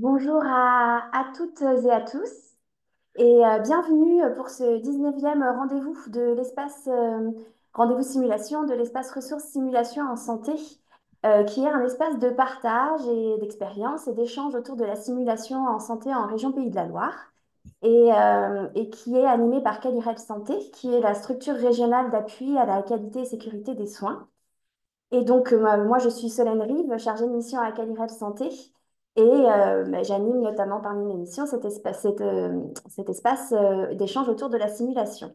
Bonjour à toutes et à tous et bienvenue pour ce 19e rendez-vous de l'espace rendez-vous simulation de l'espace ressources simulation en santé qui est un espace de partage et d'expérience et d'échange autour de la simulation en santé en région Pays de la Loire et qui est animé par Calirel Santé qui est la structure régionale d'appui à la qualité et sécurité des soins. Et donc, moi, je suis Solène Rive, chargée de mission à Calirel Santé. Et j'anime notamment parmi mes missions cet espace d'échange autour de la simulation.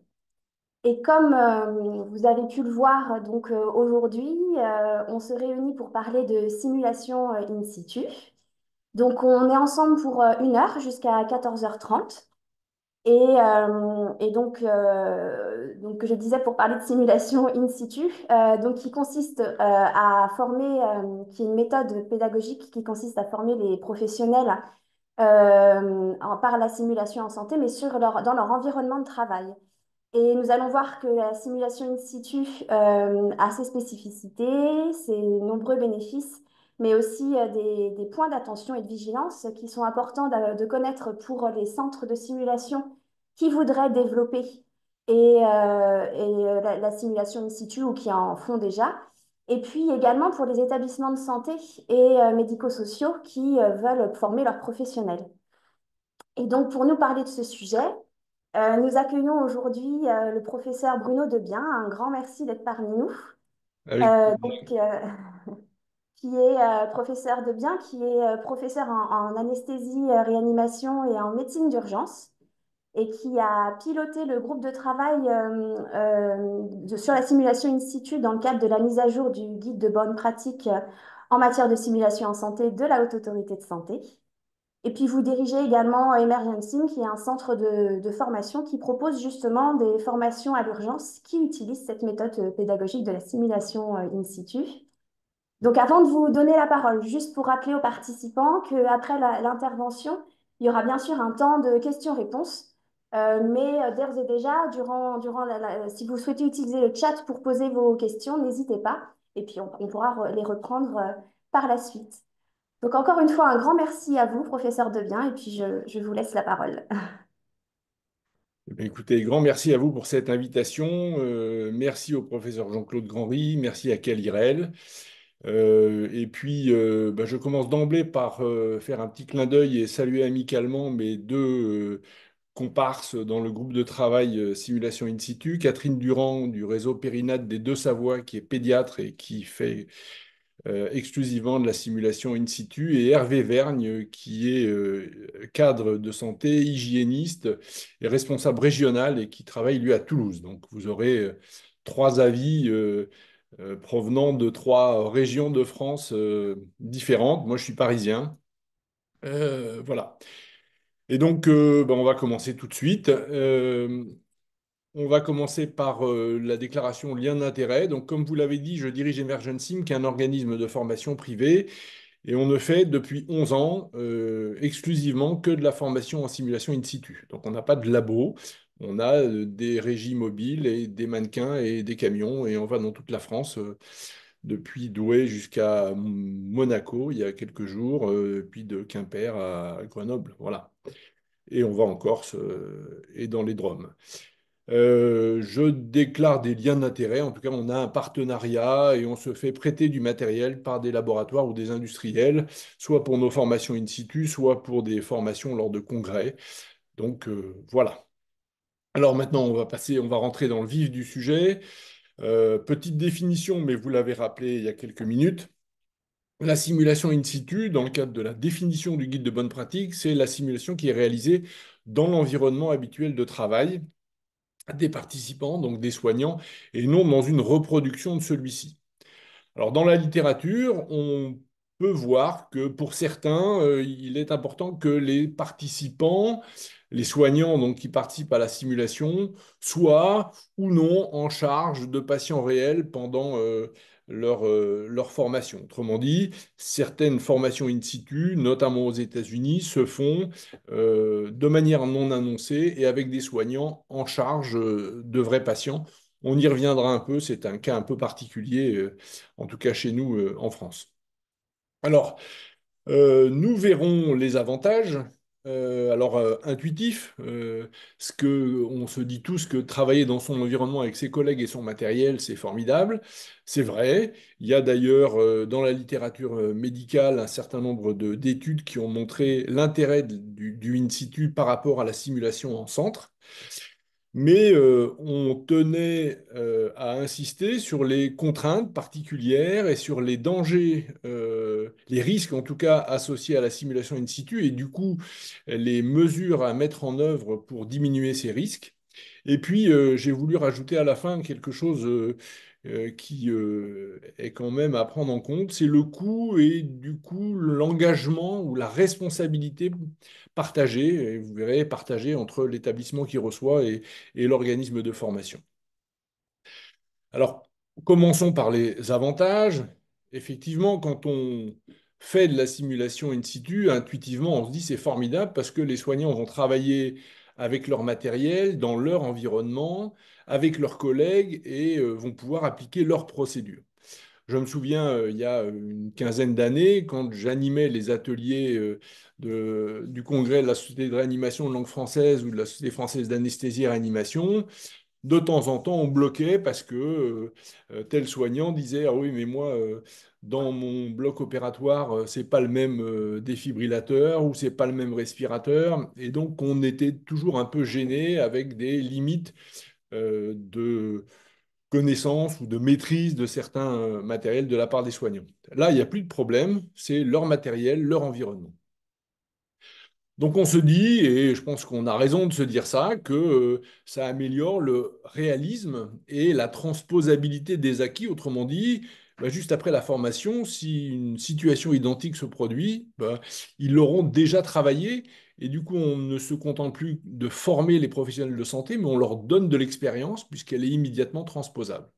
Et comme vous avez pu le voir donc aujourd'hui, on se réunit pour parler de simulation in situ. Donc, on est ensemble pour 1 heure jusqu'à 14h30. Et donc, je disais pour parler de simulation in situ, donc qui consiste à former, qui est une méthode pédagogique qui consiste à former les professionnels par la simulation en santé, mais dans leur environnement de travail. Et nous allons voir que la simulation in situ a ses spécificités, ses nombreux bénéfices, mais aussi des points d'attention et de vigilance qui sont importants de connaître pour les centres de simulation qui voudraient développer la simulation in situ ou qui en font déjà. Et puis également pour les établissements de santé et médico-sociaux qui veulent former leurs professionnels. Et donc pour nous parler de ce sujet, nous accueillons aujourd'hui le professeur Bruno Debien. Un grand merci d'être parmi nous. Avec Euh, plaisir. donc, euh, qui est professeur Debien, qui est professeur en anesthésie, réanimation et en médecine d'urgence, et qui a piloté le groupe de travail sur la simulation in situ dans le cadre de la mise à jour du guide de bonne pratique en matière de simulation en santé de la Haute Autorité de Santé. Et puis, vous dirigez également Emergencing, qui est un centre de formation qui propose justement des formations à l'urgence qui utilisent cette méthode pédagogique de la simulation in situ. Donc, avant de vous donner la parole, juste pour rappeler aux participants qu'après l'intervention, il y aura bien sûr un temps de questions-réponses. Mais d'ores et déjà, si vous souhaitez utiliser le chat pour poser vos questions, n'hésitez pas. Et puis, on pourra les reprendre par la suite. Donc encore une fois, un grand merci à vous, professeur Debien, et puis je vous laisse la parole. Eh bien, écoutez, grand merci à vous pour cette invitation. Merci au professeur Jean-Claude Grandry, merci à Calirel. Je commence d'emblée par faire un petit clin d'œil et saluer amicalement mes deux comparses dans le groupe de travail Simulation In Situ, Catherine Durand du réseau Périnate des Deux-Savoies, qui est pédiatre et qui fait exclusivement de la simulation in situ, et Hervé Vergne, qui est cadre de santé, hygiéniste et responsable régional et qui travaille, lui, à Toulouse. Donc, vous aurez trois avis provenant de trois régions de France différentes. Moi, je suis parisien. Voilà. Et donc, on va commencer tout de suite. On va commencer par la déclaration lien d'intérêt. Donc, comme vous l'avez dit, je dirige Emergencing, qui est un organisme de formation privé. Et on ne fait depuis 11 ans exclusivement que de la formation en simulation in situ. Donc on n'a pas de labo, on a des régies mobiles et des mannequins et des camions et on va dans toute la France, depuis Douai jusqu'à Monaco il y a quelques jours, puis de Quimper à Grenoble, voilà. Et on va en Corse et dans les Droms. Je déclare des liens d'intérêt. En tout cas, on a un partenariat et on se fait prêter du matériel par des laboratoires ou des industriels, soit pour nos formations in situ, soit pour des formations lors de congrès. Donc voilà. Alors maintenant, on va rentrer dans le vif du sujet. Petite définition, mais vous l'avez rappelé il y a quelques minutes. La simulation in situ, dans le cadre de la définition du guide de bonne pratique, c'est la simulation qui est réalisée dans l'environnement habituel de travail des participants, donc des soignants, et non dans une reproduction de celui-ci. Alors, dans la littérature, on peut voir que pour certains, il est important que les participants, les soignants donc, qui participent à la simulation, soient ou non en charge de patients réels pendant leur formation. Autrement dit, certaines formations in situ, notamment aux États-Unis, se font de manière non annoncée et avec des soignants en charge de vrais patients. On y reviendra un peu, c'est un cas un peu particulier en tout cas chez nous en France. Alors, Nous verrons les avantages. Intuitifs, ce que on se dit tous que travailler dans son environnement avec ses collègues et son matériel, c'est formidable. C'est vrai. Il y a d'ailleurs dans la littérature médicale un certain nombre d'études qui ont montré l'intérêt du in situ par rapport à la simulation en centre. Mais on tenait à insister sur les contraintes particulières et sur les dangers, les risques en tout cas associés à la simulation in situ et du coup les mesures à mettre en œuvre pour diminuer ces risques. Et puis j'ai voulu rajouter à la fin quelque chose qui est quand même à prendre en compte, c'est le coût et du coup l'engagement ou la responsabilité partagée, et vous verrez, partagée entre l'établissement qui reçoit et l'organisme de formation. Alors, commençons par les avantages. Effectivement, quand on fait de la simulation in situ, intuitivement, on se dit c'est formidable parce que les soignants vont travailler avec leur matériel, dans leur environnement, avec leurs collègues et vont pouvoir appliquer leurs procédures. Je me souviens, il y a une quinzaine d'années, quand j'animais les ateliers du congrès de la Société de réanimation de langue française ou de la Société française d'anesthésie et réanimation, de temps en temps, on bloquait parce que tel soignant disait, ah oui, mais moi, dans mon bloc opératoire, c'est pas le même défibrillateur ou c'est pas le même respirateur. Et donc, on était toujours un peu gêné avec des limites de connaissance ou de maîtrise de certains matériels de la part des soignants. Là, il n'y a plus de problème, c'est leur matériel, leur environnement. Donc on se dit, et je pense qu'on a raison de se dire ça, que ça améliore le réalisme et la transposabilité des acquis. Autrement dit, bah, juste après la formation, si une situation identique se produit, bah, ils l'auront déjà travaillé. Et du coup, on ne se contente plus de former les professionnels de santé, mais on leur donne de l'expérience puisqu'elle est immédiatement transposable.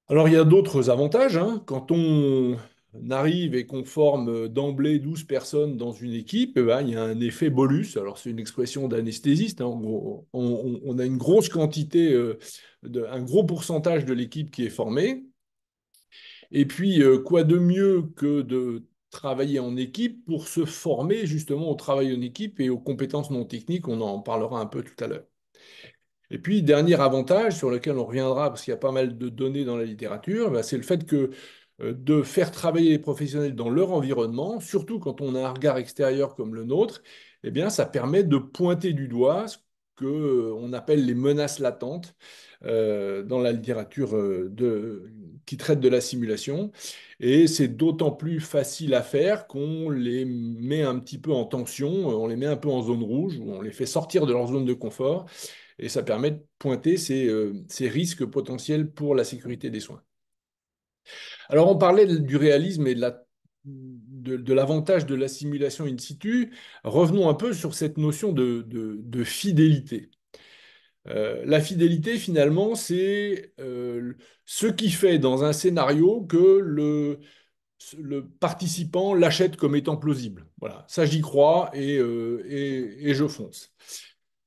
Alors, il y a d'autres avantages, hein. Quand on arrive et qu'on forme d'emblée 12 personnes dans une équipe, eh ben, il y a un effet bolus. Alors, c'est une expression d'anesthésiste, hein. En gros, on a une grosse quantité, un gros pourcentage de l'équipe qui est formée. Et puis, quoi de mieux que de travailler en équipe pour se former justement au travail en équipe et aux compétences non techniques. On en parlera un peu tout à l'heure. Et puis, dernier avantage sur lequel on reviendra, parce qu'il y a pas mal de données dans la littérature, bah, c'est le fait que de faire travailler les professionnels dans leur environnement, surtout quand on a un regard extérieur comme le nôtre, eh bien, ça permet de pointer du doigt ce qu'on appelle les menaces latentes dans la littérature qui traite de la simulation. Et c'est d'autant plus facile à faire qu'on les met un petit peu en tension, on les met un peu en zone rouge, on les fait sortir de leur zone de confort et ça permet de pointer ces risques potentiels pour la sécurité des soins. Alors, on parlait du réalisme et de l'avantage de la simulation in situ. Revenons un peu sur cette notion de fidélité. La fidélité, finalement, c'est ce qui fait dans un scénario que le participant l'achète comme étant plausible. Voilà, ça j'y crois et je fonce.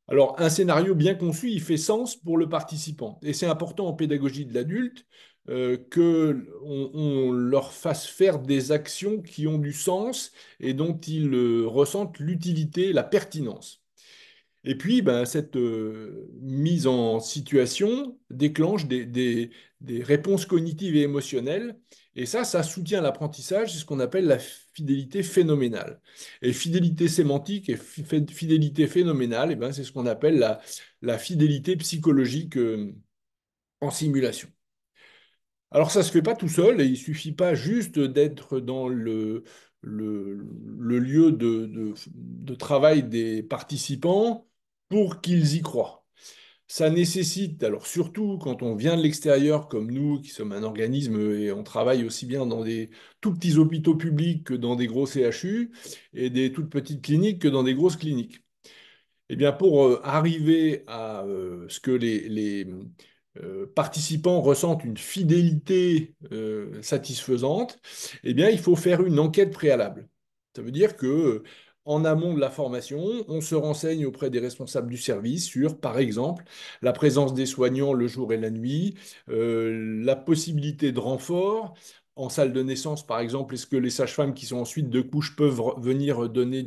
Alors, un scénario bien conçu, il fait sens pour le participant. Et c'est important en pédagogie de l'adulte qu'on leur fasse faire des actions qui ont du sens et dont ils ressentent l'utilité, la pertinence. Et puis, ben, cette mise en situation déclenche des réponses cognitives et émotionnelles. Et ça soutient l'apprentissage, c'est ce qu'on appelle la fidélité phénoménale. Et fidélité sémantique et fidélité phénoménale, eh ben, c'est ce qu'on appelle la fidélité psychologique en simulation. Alors ça ne se fait pas tout seul et il ne suffit pas juste d'être dans le lieu de travail des participants pour qu'ils y croient. Ça nécessite, alors surtout quand on vient de l'extérieur comme nous, qui sommes un organisme et on travaille aussi bien dans des tout petits hôpitaux publics que dans des gros CHU et des toutes petites cliniques que dans des grosses cliniques. Eh bien, pour arriver à ce que les participants ressentent une fidélité satisfaisante, eh bien, il faut faire une enquête préalable. Ça veut dire que en amont de la formation, on se renseigne auprès des responsables du service sur, par exemple, la présence des soignants le jour et la nuit, la possibilité de renfort. En salle de naissance, par exemple, est-ce que les sages-femmes qui sont ensuite de couche peuvent venir donner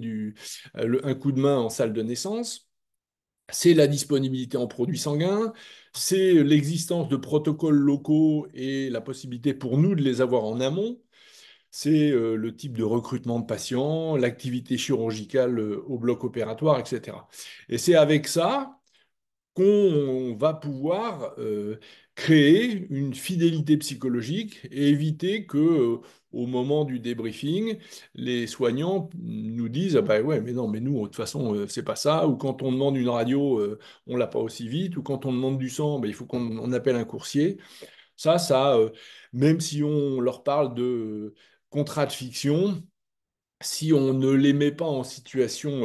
un coup de main en salle de naissance? C'est la disponibilité en produits sanguins, c'est l'existence de protocoles locaux et la possibilité pour nous de les avoir en amont. C'est le type de recrutement de patients, l'activité chirurgicale au bloc opératoire, etc. Et c'est avec ça qu'on va pouvoir créer une fidélité psychologique et éviter que, au moment du débriefing, les soignants nous disent ah bah ouais mais non mais nous de toute façon c'est pas ça, ou quand on demande une radio on l'a pas aussi vite, ou quand on demande du sang bah, il faut qu'on appelle un coursier. Ça, même si on leur parle de contrat de fiction, si on ne les met pas en situation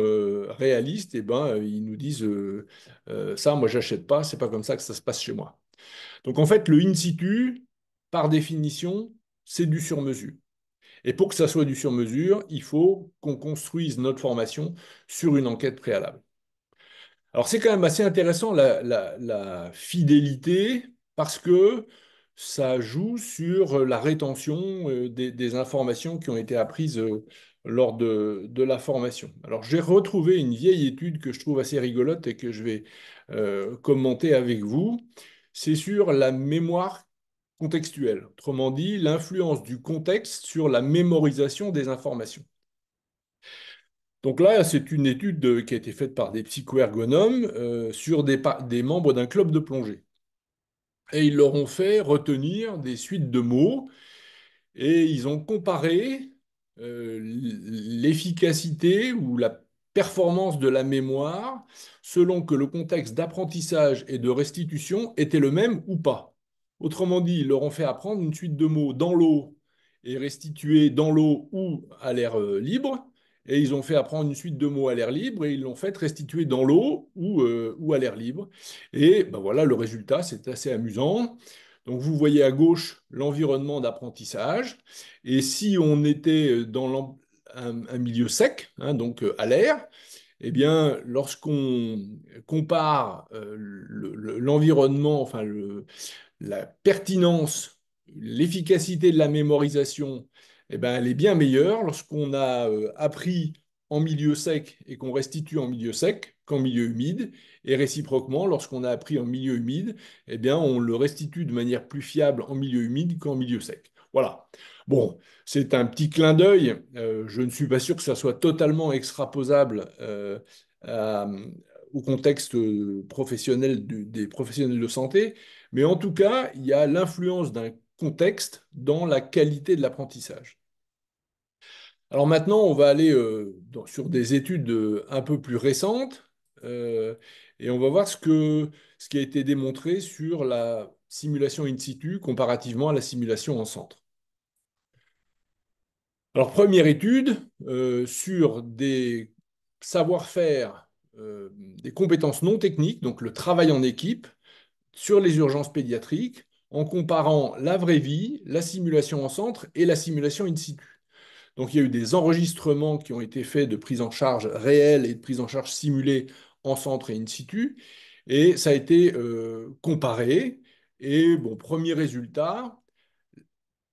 réaliste, eh ben, ils nous disent ça, moi, j'achète pas, c'est pas comme ça que ça se passe chez moi. Donc, en fait, le in situ, par définition, c'est du sur-mesure. Et pour que ça soit du sur-mesure, il faut qu'on construise notre formation sur une enquête préalable. Alors c'est quand même assez intéressant la fidélité parce que ça joue sur la rétention des informations qui ont été apprises lors de la formation. Alors j'ai retrouvé une vieille étude que je trouve assez rigolote et que je vais commenter avec vous. C'est sur la mémoire contextuelle, autrement dit l'influence du contexte sur la mémorisation des informations. Donc là, c'est une étude qui a été faite par des psychoergonomes sur des membres d'un club de plongée. Et ils leur ont fait retenir des suites de mots et ils ont comparé l'efficacité ou la performance de la mémoire selon que le contexte d'apprentissage et de restitution était le même ou pas. Autrement dit, ils leur ont fait apprendre une suite de mots dans l'eau et restituer dans l'eau ou à l'air libre. Et ils ont fait apprendre une suite de mots à l'air libre et ils l'ont fait restituer dans l'eau ou à l'air libre. Et ben voilà, le résultat, c'est assez amusant. Donc vous voyez à gauche l'environnement d'apprentissage. Et si on était dans un milieu sec, hein, donc à l'air, eh bien, lorsqu'on compare l'environnement, enfin la pertinence, l'efficacité de la mémorisation, eh ben, elle est bien meilleure lorsqu'on a appris en milieu sec et qu'on restitue en milieu sec qu'en milieu humide. Et réciproquement, lorsqu'on a appris en milieu humide, eh bien, on le restitue de manière plus fiable en milieu humide qu'en milieu sec. Voilà. Bon, c'est un petit clin d'œil. Je ne suis pas sûr que ça soit totalement extraposable à- au contexte professionnel des professionnels de santé, mais en tout cas, il y a l'influence d'un contexte dans la qualité de l'apprentissage. Alors maintenant, on va aller sur des études un peu plus récentes euh, et on va voir ce qui a été démontré sur la simulation in situ comparativement à la simulation en centre. Alors, première étude sur des savoir-faire, des compétences non techniques, donc le travail en équipe, sur les urgences pédiatriques, en comparant la vraie vie, la simulation en centre et la simulation in situ. Donc, il y a eu des enregistrements qui ont été faits de prise en charge réelle et de prise en charge simulée en centre et in situ, et ça a été comparé. Et bon, premier résultat,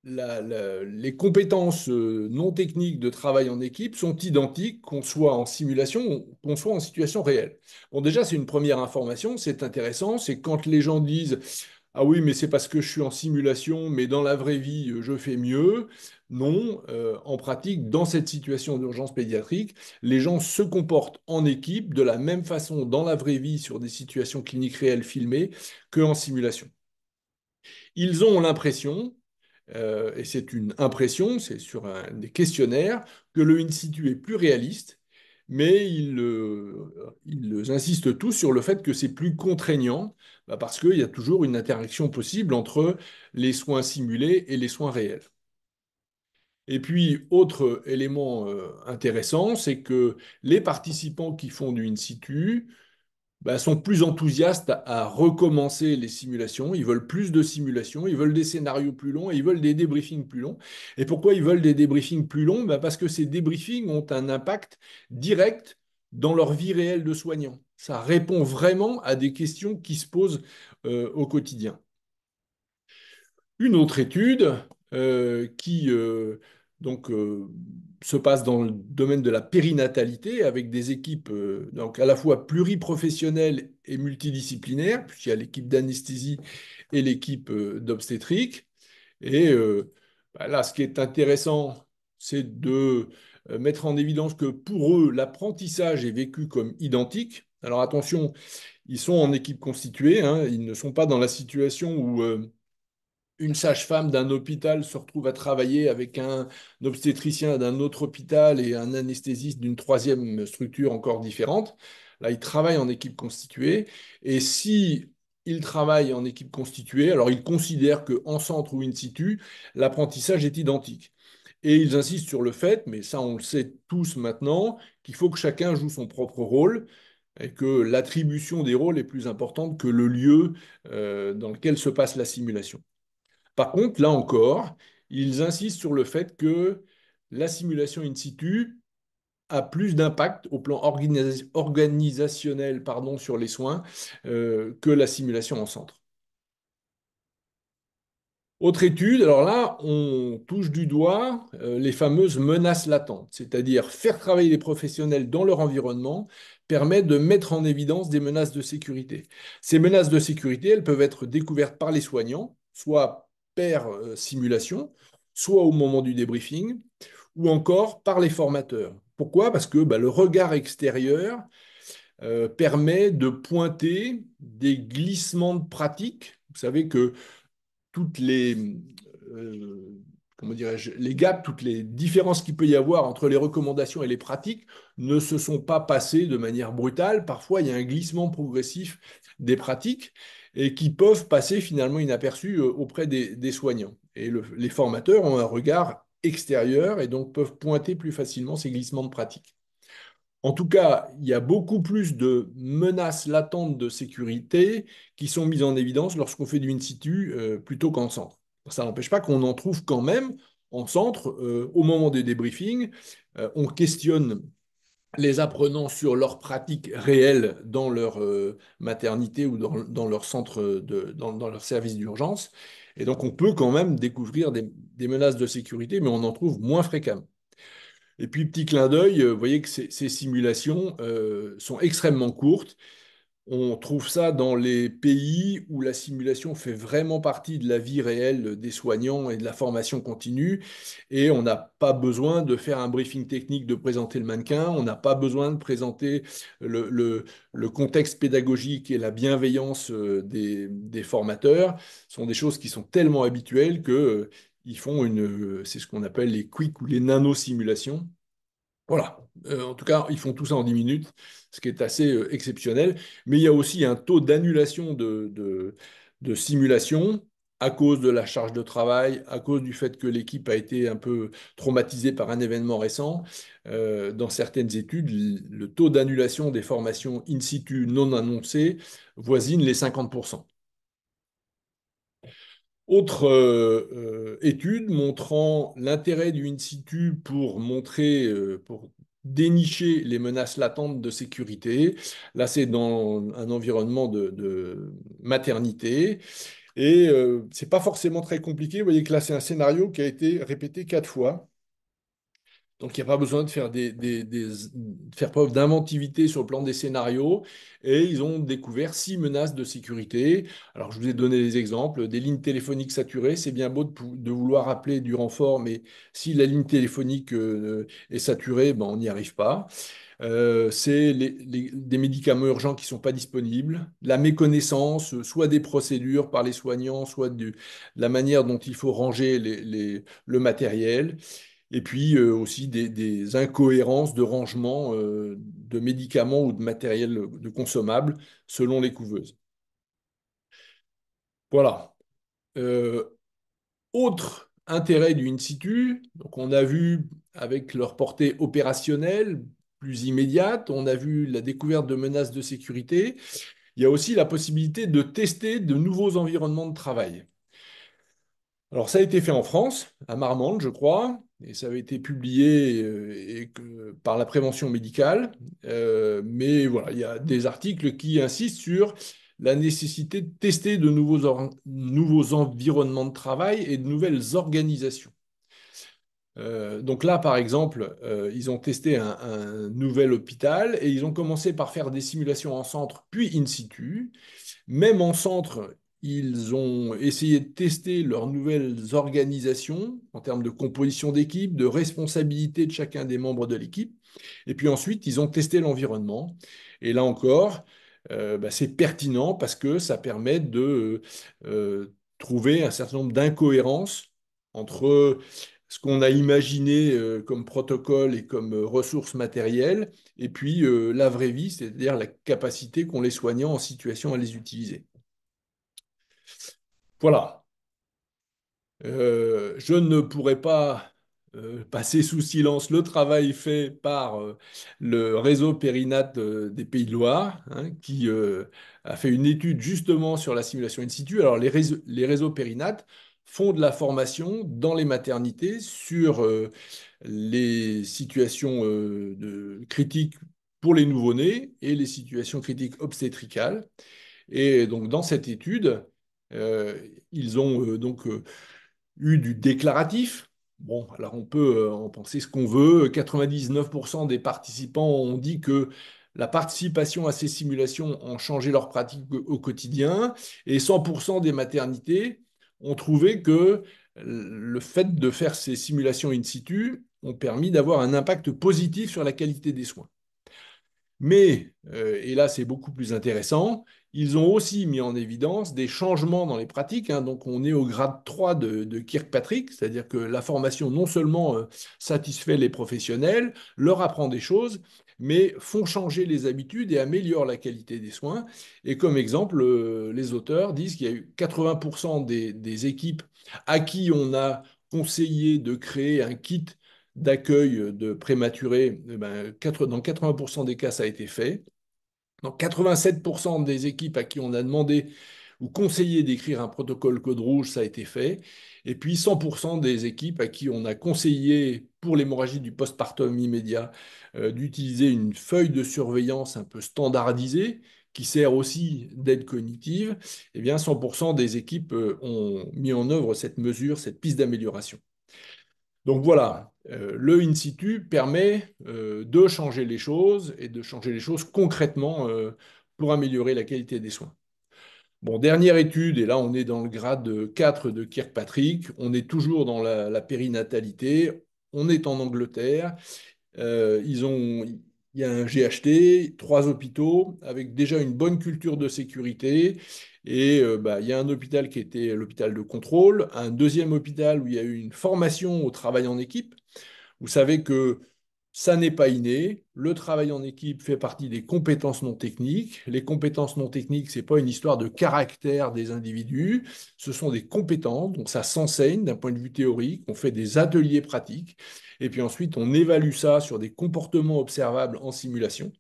les compétences non techniques de travail en équipe sont identiques qu'on soit en simulation ou qu'on soit en situation réelle. Bon, déjà, c'est une première information, c'est intéressant, c'est quand les gens disent ah oui, mais c'est parce que je suis en simulation, mais dans la vraie vie, je fais mieux. Non, en pratique, dans cette situation d'urgence pédiatrique, les gens se comportent en équipe de la même façon dans la vraie vie sur des situations cliniques réelles filmées qu'en simulation. Ils ont l'impression, et c'est une impression, c'est sur des questionnaires, que le in situ est plus réaliste, mais ils insistent tous sur le fait que c'est plus contraignant, bah, parce qu'il y a toujours une interaction possible entre les soins simulés et les soins réels. Et puis, autre élément intéressant, c'est que les participants qui font du in situ bah, sont plus enthousiastes à recommencer les simulations. Ils veulent plus de simulations, ils veulent des scénarios plus longs et ils veulent des débriefings plus longs. Et pourquoi ils veulent des débriefings plus longs? Bah, parce que ces débriefings ont un impact direct dans leur vie réelle de soignant. Ça répond vraiment à des questions qui se posent au quotidien. Une autre étude qui donc, se passe dans le domaine de la périnatalité avec des équipes donc à la fois pluriprofessionnelles et multidisciplinaires, puisqu'il y a l'équipe d'anesthésie et l'équipe d'obstétrique. Et bah là, ce qui est intéressant, c'est de mettre en évidence que pour eux, l'apprentissage est vécu comme identique. Alors attention, ils sont en équipe constituée, hein, ils ne sont pas dans la situation où une sage-femme d'un hôpital se retrouve à travailler avec un obstétricien d'un autre hôpital et un anesthésiste d'une troisième structure encore différente. Là, ils travaillent en équipe constituée. Et si ils travaillent en équipe constituée, alors ils considèrent qu'en centre ou in situ, l'apprentissage est identique. Et ils insistent sur le fait, mais ça on le sait tous maintenant, qu'il faut que chacun joue son propre rôle et que l'attribution des rôles est plus importante que le lieu dans lequel se passe la simulation. Par contre, là encore, ils insistent sur le fait que la simulation in situ a plus d'impact au plan organisationnel pardon, sur les soins que la simulation en centre. Autre étude, alors là, on touche du doigt les fameuses menaces latentes, c'est-à-dire faire travailler les professionnels dans leur environnement permet de mettre en évidence des menaces de sécurité. Ces menaces de sécurité, elles peuvent être découvertes par les soignants, soit per simulation, soit au moment du débriefing, ou encore par les formateurs. Pourquoi? Parce que bah, le regard extérieur permet de pointer des glissements de pratique. Vous savez que toutes euh, comment dirais-je, les gaps, toutes les différences qu'il peut y avoir entre les recommandations et les pratiques ne se sont pas passées de manière brutale. Parfois, il y a un glissement progressif des pratiques et qui peuvent passer finalement inaperçus auprès des soignants. Et les formateurs ont un regard extérieur et donc peuvent pointer plus facilement ces glissements de pratiques. En tout cas, il y a beaucoup plus de menaces latentes de sécurité qui sont mises en évidence lorsqu'on fait du in situ plutôt qu'en centre. Ça n'empêche pas qu'on en trouve quand même en centre au moment des débriefings. On questionne les apprenants sur leurs pratiques réelles dans leur maternité ou dans leur centre, dans leur service d'urgence. Et donc, on peut quand même découvrir des menaces de sécurité, mais on en trouve moins fréquemment. Et puis, petit clin d'œil, vous voyez que ces simulations sont extrêmement courtes. On trouve ça dans les pays où la simulation fait vraiment partie de la vie réelle des soignants et de la formation continue. Et on n'a pas besoin de faire un briefing technique, de présenter le mannequin. On n'a pas besoin de présenter le, le- le contexte pédagogique et la bienveillance des formateurs. Ce sont des choses qui sont tellement habituelles que, ils font c'est ce qu'on appelle les quick ou les nano-simulations. Voilà. En tout cas, ils font tout ça en 10 minutes, ce qui est assez exceptionnel. Mais il y a aussi un taux d'annulation de simulation à cause de la charge de travail, à cause du fait que l'équipe a été un peu traumatisée par un événement récent. Dans certaines études, le taux d'annulation des formations in situ non annoncées voisine les 50%. Autre étude montrant l'intérêt du in situ pour montrer, pour dénicher les menaces latentes de sécurité. Là, c'est dans un environnement de maternité. Et c'est pas forcément très compliqué. Vous voyez que là, c'est un scénario qui a été répété 4 fois. Donc, il n'y a pas besoin de faire, de faire preuve d'inventivité sur le plan des scénarios. Et ils ont découvert 6 menaces de sécurité. Alors, je vous ai donné des exemples. Des lignes téléphoniques saturées. C'est bien beau de vouloir appeler du renfort, mais si la ligne téléphonique est saturée, ben, on n'y arrive pas. C'est des médicaments urgents qui ne sont pas disponibles. La méconnaissance, soit des procédures par les soignants, soit de la manière dont il faut ranger le matériel. Et puis aussi des incohérences de rangement de médicaments ou de matériel de consommables selon les couveuses. Voilà. Euh, Autre intérêt du in situ, donc on a vu avec leur portée opérationnelle, plus immédiate, on a vu la découverte de menaces de sécurité. Il y a aussi la possibilité de tester de nouveaux environnements de travail. Alors, ça a été fait en France, à Marmande, je crois, et ça avait été publié par la prévention médicale. Mais voilà, il y a des articles qui insistent sur la nécessité de tester de nouveaux environnements de travail et de nouvelles organisations. Donc là, par exemple, ils ont testé un nouvel hôpital et ils ont commencé par faire des simulations en centre, puis in situ. Même en centre, ils ont essayé de tester leurs nouvelles organisations en termes de composition d'équipe, de responsabilité de chacun des membres de l'équipe. Et puis ensuite, ils ont testé l'environnement. Et là encore, c'est pertinent parce que ça permet de trouver un certain nombre d'incohérences entre ce qu'on a imaginé comme protocole et comme ressources matérielles, et puis la vraie vie, c'est-à-dire la capacité qu'ont les soignants en situation à les utiliser. Voilà. Je ne pourrais pas passer sous silence le travail fait par le réseau Périnat des Pays de Loire, hein, qui a fait une étude justement sur la simulation in situ. Alors, les réseaux Périnat font de la formation dans les maternités sur les situations critiques pour les nouveau-nés et les situations critiques obstétricales. Et donc, dans cette étude, euh, ils ont eu du déclaratif. Bon, alors on peut en penser ce qu'on veut. 99% des participants ont dit que la participation à ces simulations ont changé leur pratique au quotidien, et 100% des maternités ont trouvé que le fait de faire ces simulations in situ ont permis d'avoir un impact positif sur la qualité des soins. Mais, et là c'est beaucoup plus intéressant, ils ont aussi mis en évidence des changements dans les pratiques, hein. Donc on est au grade 3 de Kirkpatrick, c'est-à-dire que la formation non seulement satisfait les professionnels, leur apprend des choses, mais font changer les habitudes et améliore la qualité des soins. Et comme exemple, les auteurs disent qu'il y a eu 80% des équipes à qui on a conseillé de créer un kit d'accueil de prématurés, dans 80% des cas, ça a été fait. Dans 87% des équipes à qui on a demandé ou conseillé d'écrire un protocole code rouge, ça a été fait. Et puis 100% des équipes à qui on a conseillé, pour l'hémorragie du postpartum immédiat, d'utiliser une feuille de surveillance un peu standardisée, qui sert aussi d'aide cognitive, eh bien 100% des équipes ont mis en œuvre cette mesure, cette piste d'amélioration. Donc voilà, le in situ permet de changer les choses et de changer les choses concrètement pour améliorer la qualité des soins. Bon, dernière étude, et là on est dans le grade 4 de Kirkpatrick, on est toujours dans la périnatalité, on est en Angleterre, il y a un GHT, 3 hôpitaux avec déjà une bonne culture de sécurité. Et il y a un hôpital qui était l'hôpital de contrôle, un deuxième hôpital où il y a eu une formation au travail en équipe. Vous savez que ça n'est pas inné. Le travail en équipe fait partie des compétences non techniques. Les compétences non techniques, ce n'est pas une histoire de caractère des individus, ce sont des compétences. Donc ça s'enseigne d'un point de vue théorique. On fait des ateliers pratiques. Et puis ensuite, on évalue ça sur des comportements observables en simulation.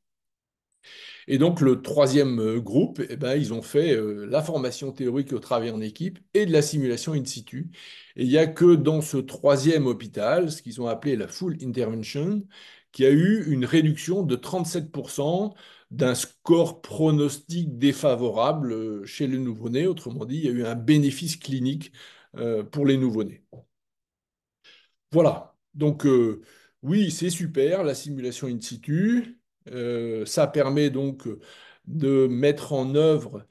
Et donc, le troisième groupe, eh ben, ils ont fait la formation théorique au travail en équipe et de la simulation in situ. Et il n'y a que dans ce troisième hôpital, ce qu'ils ont appelé la full intervention, qui a eu une réduction de 37% d'un score pronostic défavorable chez les nouveau-nés. Autrement dit, il y a eu un bénéfice clinique pour les nouveau-nés. Voilà. Donc, oui, c'est super, la simulation in situ. Ça permet donc de mettre en œuvre,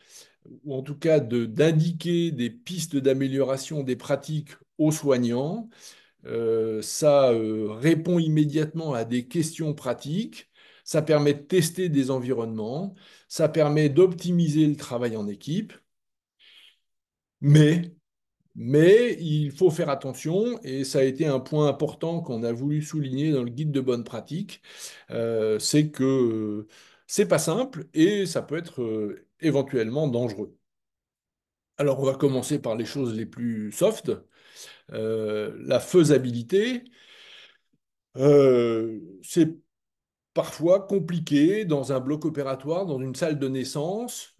ou en tout cas d'indiquer des pistes d'amélioration des pratiques aux soignants. Ça répond immédiatement à des questions pratiques. Ça permet de tester des environnements. Ça permet d'optimiser le travail en équipe. Mais Mais il faut faire attention, et ça a été un point important qu'on a voulu souligner dans le guide de bonne pratique, c'est que c'est pas simple et ça peut être éventuellement dangereux. Alors on va commencer par les choses les plus soft. La faisabilité, c'est parfois compliqué dans un bloc opératoire, dans une salle de naissance,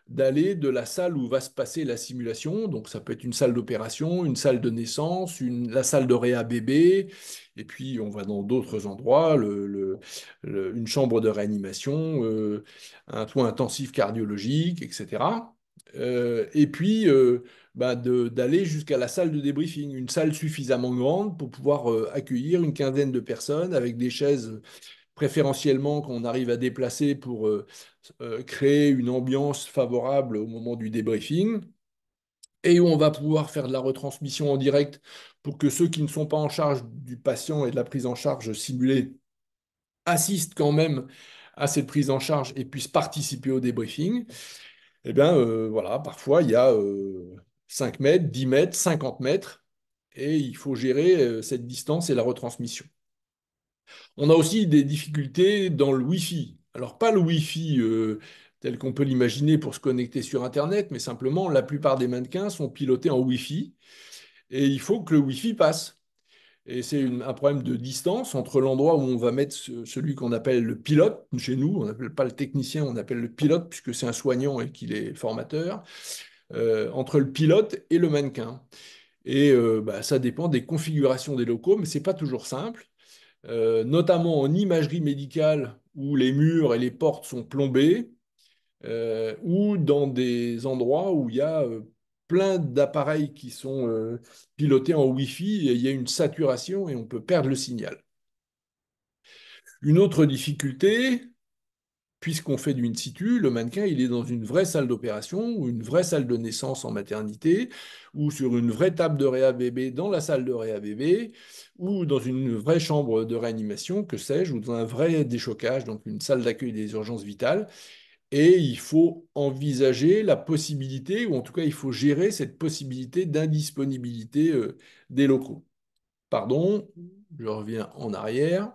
d'aller de la salle où va se passer la simulation. Donc ça peut être une salle d'opération, une salle de naissance, la salle de réa bébé, et puis on va dans d'autres endroits, une chambre de réanimation, un soin intensif cardiologique, etc. Et puis d'aller jusqu'à la salle de débriefing, une salle suffisamment grande pour pouvoir accueillir une quinzaine de personnes avec des chaises préférentiellement qu'on arrive à déplacer pour créer une ambiance favorable au moment du débriefing et où on va pouvoir faire de la retransmission en direct pour que ceux qui ne sont pas en charge du patient et de la prise en charge simulée assistent quand même à cette prise en charge et puissent participer au débriefing. Eh bien, voilà, parfois, il y a 5 mètres, 10 mètres, 50 mètres, et il faut gérer cette distance et la retransmission. On a aussi des difficultés dans le Wi-Fi. Alors, pas le Wi-Fi tel qu'on peut l'imaginer pour se connecter sur Internet, mais simplement, la plupart des mannequins sont pilotés en Wi-Fi, et il faut que le Wi-Fi passe. Et c'est un problème de distance entre l'endroit où on va mettre celui qu'on appelle le pilote. Chez nous, on n'appelle pas le technicien, on appelle le pilote, puisque c'est un soignant et qu'il est formateur entre le pilote et le mannequin. Et ça dépend des configurations des locaux, mais c'est pas toujours simple, notamment en imagerie médicale où les murs et les portes sont plombés, ou dans des endroits où il y a plein d'appareils qui sont pilotés en Wi-Fi et il y a une saturation et on peut perdre le signal. Une autre difficulté, puisqu'on fait du in situ, le mannequin, il est dans une vraie salle d'opération ou une vraie salle de naissance en maternité ou sur une vraie table de réa bébé dans la salle de réa bébé ou dans une vraie chambre de réanimation, que sais-je, ou dans un vrai déchocage, donc une salle d'accueil des urgences vitales. Et il faut envisager la possibilité, ou en tout cas, il faut gérer cette possibilité d'indisponibilité des locaux. Pardon, je reviens en arrière.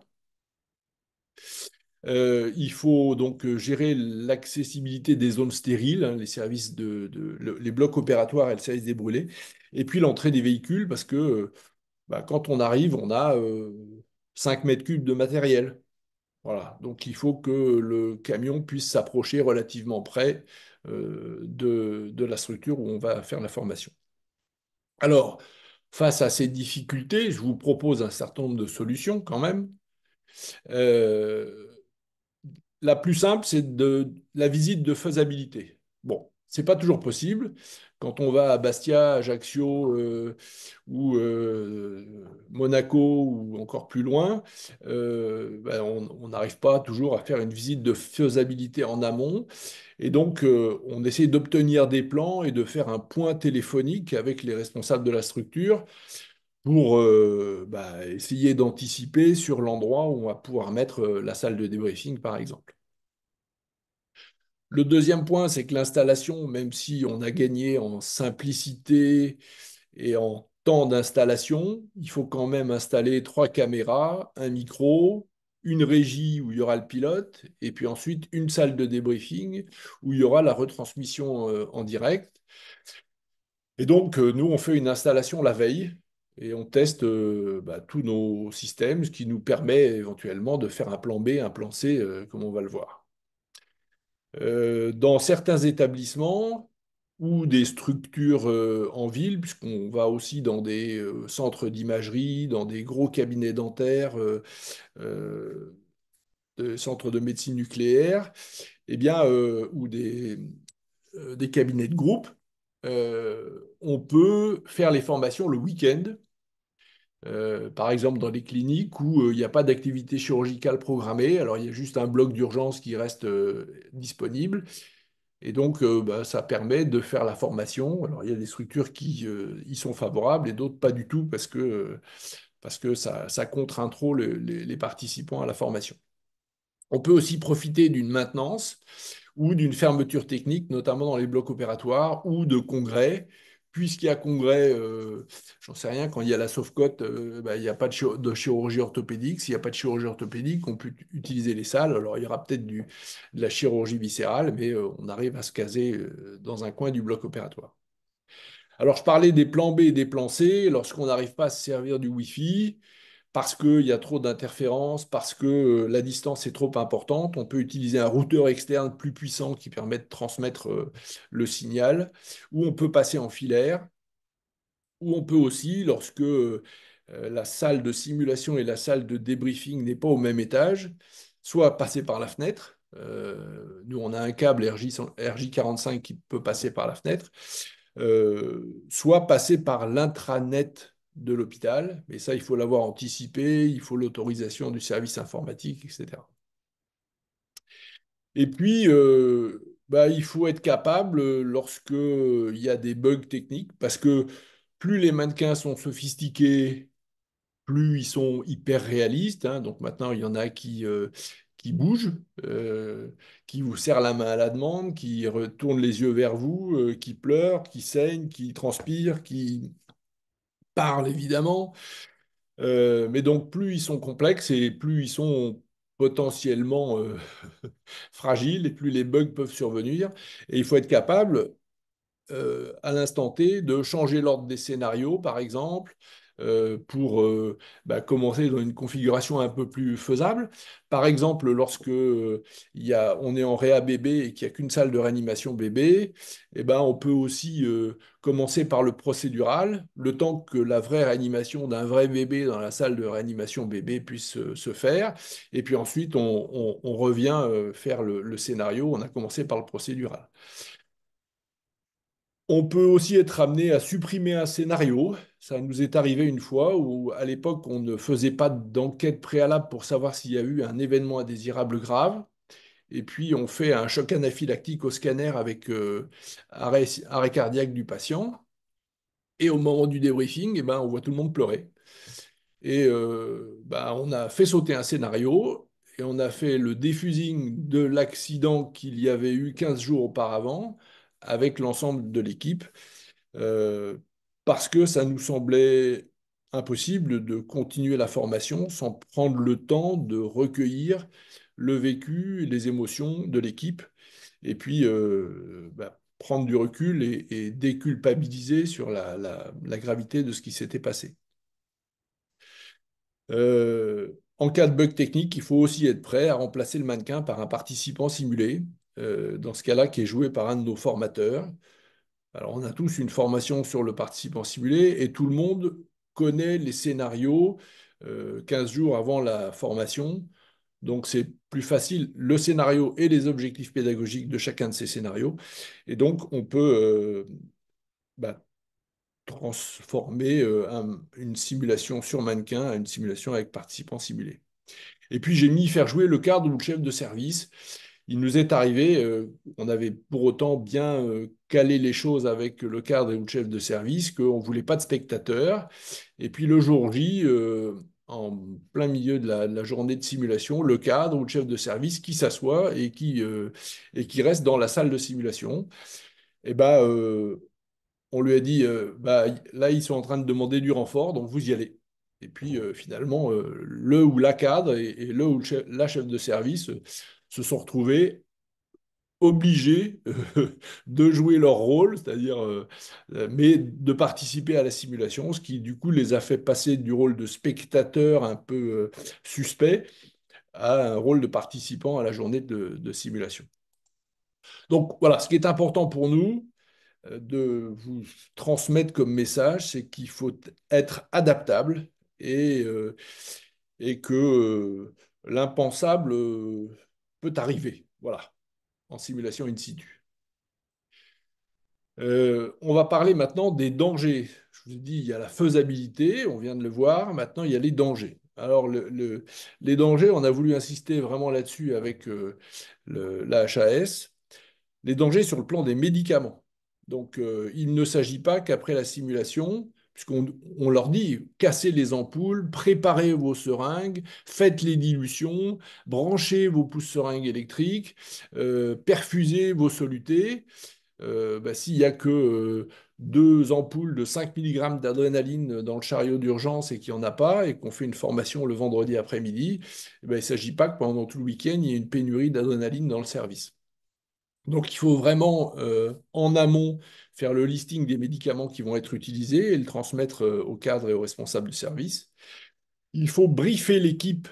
Il faut donc gérer l'accessibilité des zones stériles, hein, les services les blocs opératoires et le service des brûlés, et puis l'entrée des véhicules, parce que quand on arrive, on a 5 mètres cubes de matériel. Voilà. Donc il faut que le camion puisse s'approcher relativement près de la structure où on va faire la formation. Alors, face à ces difficultés, je vous propose un certain nombre de solutions quand même. Euh, La plus simple, c'est la visite de faisabilité. Bon, c'est pas toujours possible. Quand on va à Bastia, Ajaccio ou Monaco ou encore plus loin, on n'arrive pas toujours à faire une visite de faisabilité en amont. Et donc, on essaie d'obtenir des plans et de faire un point téléphonique avec les responsables de la structure pour essayer d'anticiper sur l'endroit où on va pouvoir mettre la salle de débriefing, par exemple. Le deuxième point, c'est que l'installation, même si on a gagné en simplicité et en temps d'installation, il faut quand même installer 3 caméras, un micro, une régie où il y aura le pilote, et puis ensuite une salle de débriefing où il y aura la retransmission en direct. Et donc, nous, on fait une installation la veille et on teste tous nos systèmes, ce qui nous permet éventuellement de faire un plan B, un plan C, comme on va le voir. Dans certains établissements ou des structures en ville, puisqu'on va aussi dans des centres d'imagerie, dans des gros cabinets dentaires, euh, des centres de médecine nucléaire, eh bien, ou des cabinets de groupe, on peut faire les formations le week-end. Par exemple, dans les cliniques où il n'y a pas d'activité chirurgicale programmée, alors il y a juste un bloc d'urgence qui reste disponible. Et donc, ça permet de faire la formation. Alors, il y a des structures qui y sont favorables et d'autres pas du tout parce que ça contraint trop les participants à la formation. On peut aussi profiter d'une maintenance ou d'une fermeture technique, notamment dans les blocs opératoires ou de congrès. Puisqu'il y a congrès, j'en sais rien, quand il y a la sauvecote, il n'y a pas de chirurgie orthopédique. S'il n'y a pas de chirurgie orthopédique, on peut utiliser les salles. Alors, il y aura peut-être de la chirurgie viscérale, mais on arrive à se caser dans un coin du bloc opératoire. Alors, je parlais des plans B et des plans C. Lorsqu'on n'arrive pas à se servir du Wi-Fi, parce qu'il y a trop d'interférences, parce que la distance est trop importante. On peut utiliser un routeur externe plus puissant qui permet de transmettre le signal, ou on peut passer en filaire, ou on peut aussi, lorsque la salle de simulation et la salle de débriefing n'est pas au même étage, soit passer par la fenêtre. Nous, on a un câble RJ45 qui peut passer par la fenêtre, soit passer par l'intranet de l'hôpital. Mais ça, il faut l'avoir anticipé, il faut l'autorisation du service informatique, etc. Et puis, bah, il faut être capable, lorsque il y a des bugs techniques, parce que plus les mannequins sont sophistiqués, plus ils sont hyper réalistes, hein. Donc maintenant, il y en a qui bougent, qui vous serrent la main à la demande, qui retournent les yeux vers vous, qui pleurent, qui saignent, qui transpirent, qui parlent évidemment. Mais donc, plus ils sont complexes et plus ils sont potentiellement fragiles et plus les bugs peuvent survenir. Et il faut être capable à l'instant T de changer l'ordre des scénarios, par exemple, pour bah, commencer dans une configuration un peu plus faisable. Par exemple, lorsque on est en réa bébé et qu'il n'y a qu'une salle de réanimation bébé, eh ben, on peut aussi commencer par le procédural, le temps que la vraie réanimation d'un vrai bébé dans la salle de réanimation bébé puisse se faire. Et puis ensuite, on revient faire le scénario. On a commencé par le procédural. On peut aussi être amené à supprimer un scénario. Ça nous est arrivé une fois où, à l'époque, on ne faisait pas d'enquête préalable pour savoir s'il y a eu un événement indésirable grave. Et puis, on fait un choc anaphylactique au scanner avec arrêt cardiaque du patient. Et au moment du débriefing, eh ben, on voit tout le monde pleurer. Et bah, on a fait sauter un scénario et on a fait le défusing de l'accident qu'il y avait eu 15 jours auparavant avec l'ensemble de l'équipe, euh, parce que ça nous semblait impossible de continuer la formation sans prendre le temps de recueillir le vécu, les émotions de l'équipe, et puis bah, prendre du recul et déculpabiliser sur la gravité de ce qui s'était passé. En cas de bug technique, il faut aussi être prêt à remplacer le mannequin par un participant simulé, dans ce cas-là qui est joué par un de nos formateurs. Alors, on a tous une formation sur le participant simulé et tout le monde connaît les scénarios 15 jours avant la formation. Donc, c'est plus facile le scénario et les objectifs pédagogiques de chacun de ces scénarios. Et donc, on peut bah, transformer une simulation sur mannequin à une simulation avec participants simulés. Et puis, j'ai mis faire jouer le cadre ou le chef de service. Il nous est arrivé, on avait pour autant bien calé les choses avec le cadre et le chef de service, qu'on ne voulait pas de spectateurs. Et puis le jour J, en plein milieu de la journée de simulation, le cadre ou le chef de service qui s'assoit et qui reste dans la salle de simulation. Et ben, on lui a dit, bah, là, ils sont en train de demander du renfort, donc vous y allez. Et puis finalement, le ou la cadre et le ou la chef de service se sont retrouvés obligés de jouer leur rôle, c'est-à-dire, mais de participer à la simulation, ce qui du coup les a fait passer du rôle de spectateur un peu suspect à un rôle de participant à la journée de simulation. Donc voilà, ce qui est important pour nous de vous transmettre comme message, c'est qu'il faut être adaptable et, euh, et que l'impensable peut arriver, voilà, en simulation in situ. On va parler maintenant des dangers. Je vous ai dit, il y a la faisabilité, on vient de le voir. Maintenant, il y a les dangers. Alors, les dangers, on a voulu insister vraiment là-dessus avec la HAS. Les dangers sur le plan des médicaments. Donc, il ne s'agit pas qu'après la simulation, puisqu'on leur dit, cassez les ampoules, préparez vos seringues, faites les dilutions, branchez vos pouces-seringues électriques, perfusez vos solutés. Bah, s'il n'y a que deux ampoules de 5 mg d'adrénaline dans le chariot d'urgence et qu'il n'y en a pas, et qu'on fait une formation le vendredi après-midi, eh ben, il ne s'agit pas que pendant tout le week-end, il y ait une pénurie d'adrénaline dans le service. Donc il faut vraiment, en amont, faire le listing des médicaments qui vont être utilisés et le transmettre au cadre et aux responsables du service. Il faut briefer l'équipe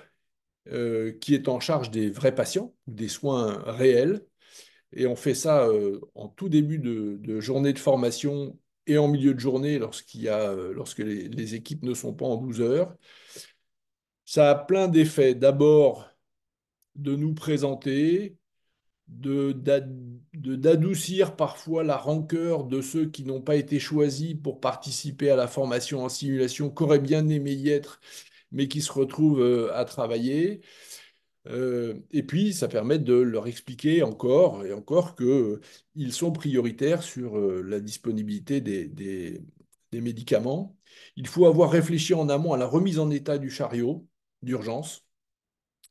qui est en charge des vrais patients, ou des soins réels. Et on fait ça en tout début de journée de formation et en milieu de journée lorsque les équipes ne sont pas en 12 heures. Ça a plein d'effets. D'abord, de nous présenter, d'adoucir parfois la rancœur de ceux qui n'ont pas été choisis pour participer à la formation en simulation, qu'auraient bien aimé y être, mais qui se retrouvent à travailler. Et puis, ça permet de leur expliquer encore et encore qu'ils sont prioritaires sur la disponibilité des médicaments. Il faut avoir réfléchi en amont à la remise en état du chariot d'urgence.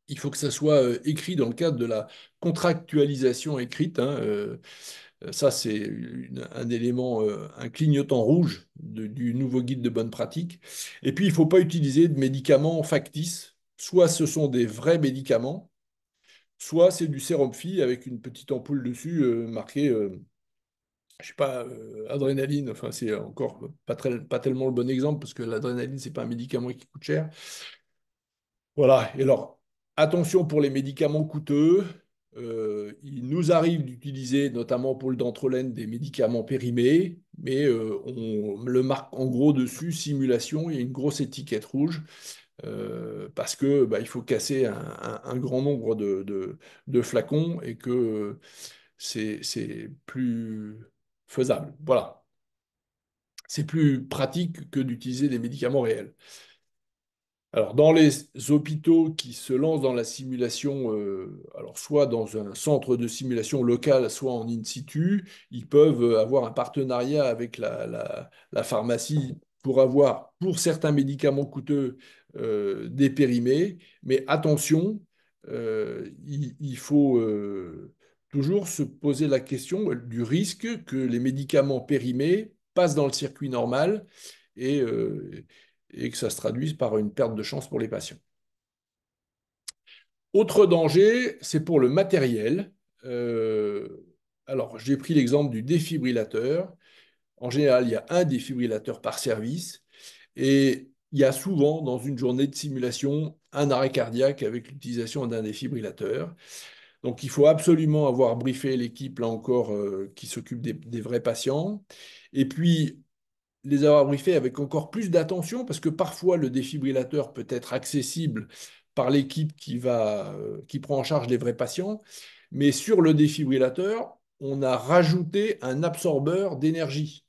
Il faut que ça soit écrit dans le cadre de la contractualisation écrite, hein. Ça, c'est un élément, un clignotant rouge du nouveau guide de bonne pratique. Et puis, il ne faut pas utiliser de médicaments factices. Soit ce sont des vrais médicaments, soit c'est du sérum Phi avec une petite ampoule dessus marquée, je sais pas, adrénaline. Enfin, c'est encore pas tellement le bon exemple parce que l'adrénaline, c'est pas un médicament qui coûte cher. Voilà. Et alors, attention pour les médicaments coûteux. Il nous arrive d'utiliser, notamment pour le dantrolène, des médicaments périmés, mais on le marque en gros dessus, simulation, il y a une grosse étiquette rouge, parce que bah, il faut casser un grand nombre de flacons et que c'est plus faisable. Voilà. C'est plus pratique que d'utiliser des médicaments réels. Alors, dans les hôpitaux qui se lancent dans la simulation, alors soit dans un centre de simulation local, soit en in situ, ils peuvent avoir un partenariat avec la pharmacie pour avoir, pour certains médicaments coûteux, des périmés. Mais attention, il faut toujours se poser la question du risque que les médicaments périmés passent dans le circuit normal et, et que ça se traduise par une perte de chance pour les patients. Autre danger, c'est pour le matériel. Euh, alors, j'ai pris l'exemple du défibrillateur. En général, il y a un défibrillateur par service et il y a souvent, dans une journée de simulation, un arrêt cardiaque avec l'utilisation d'un défibrillateur. Donc, il faut absolument avoir briefé l'équipe, là encore, qui s'occupe des vrais patients. Et puis, les avoir briefés avec encore plus d'attention, parce que parfois le défibrillateur peut être accessible par l'équipe qui prend en charge les vrais patients, mais sur le défibrillateur, on a rajouté un absorbeur d'énergie.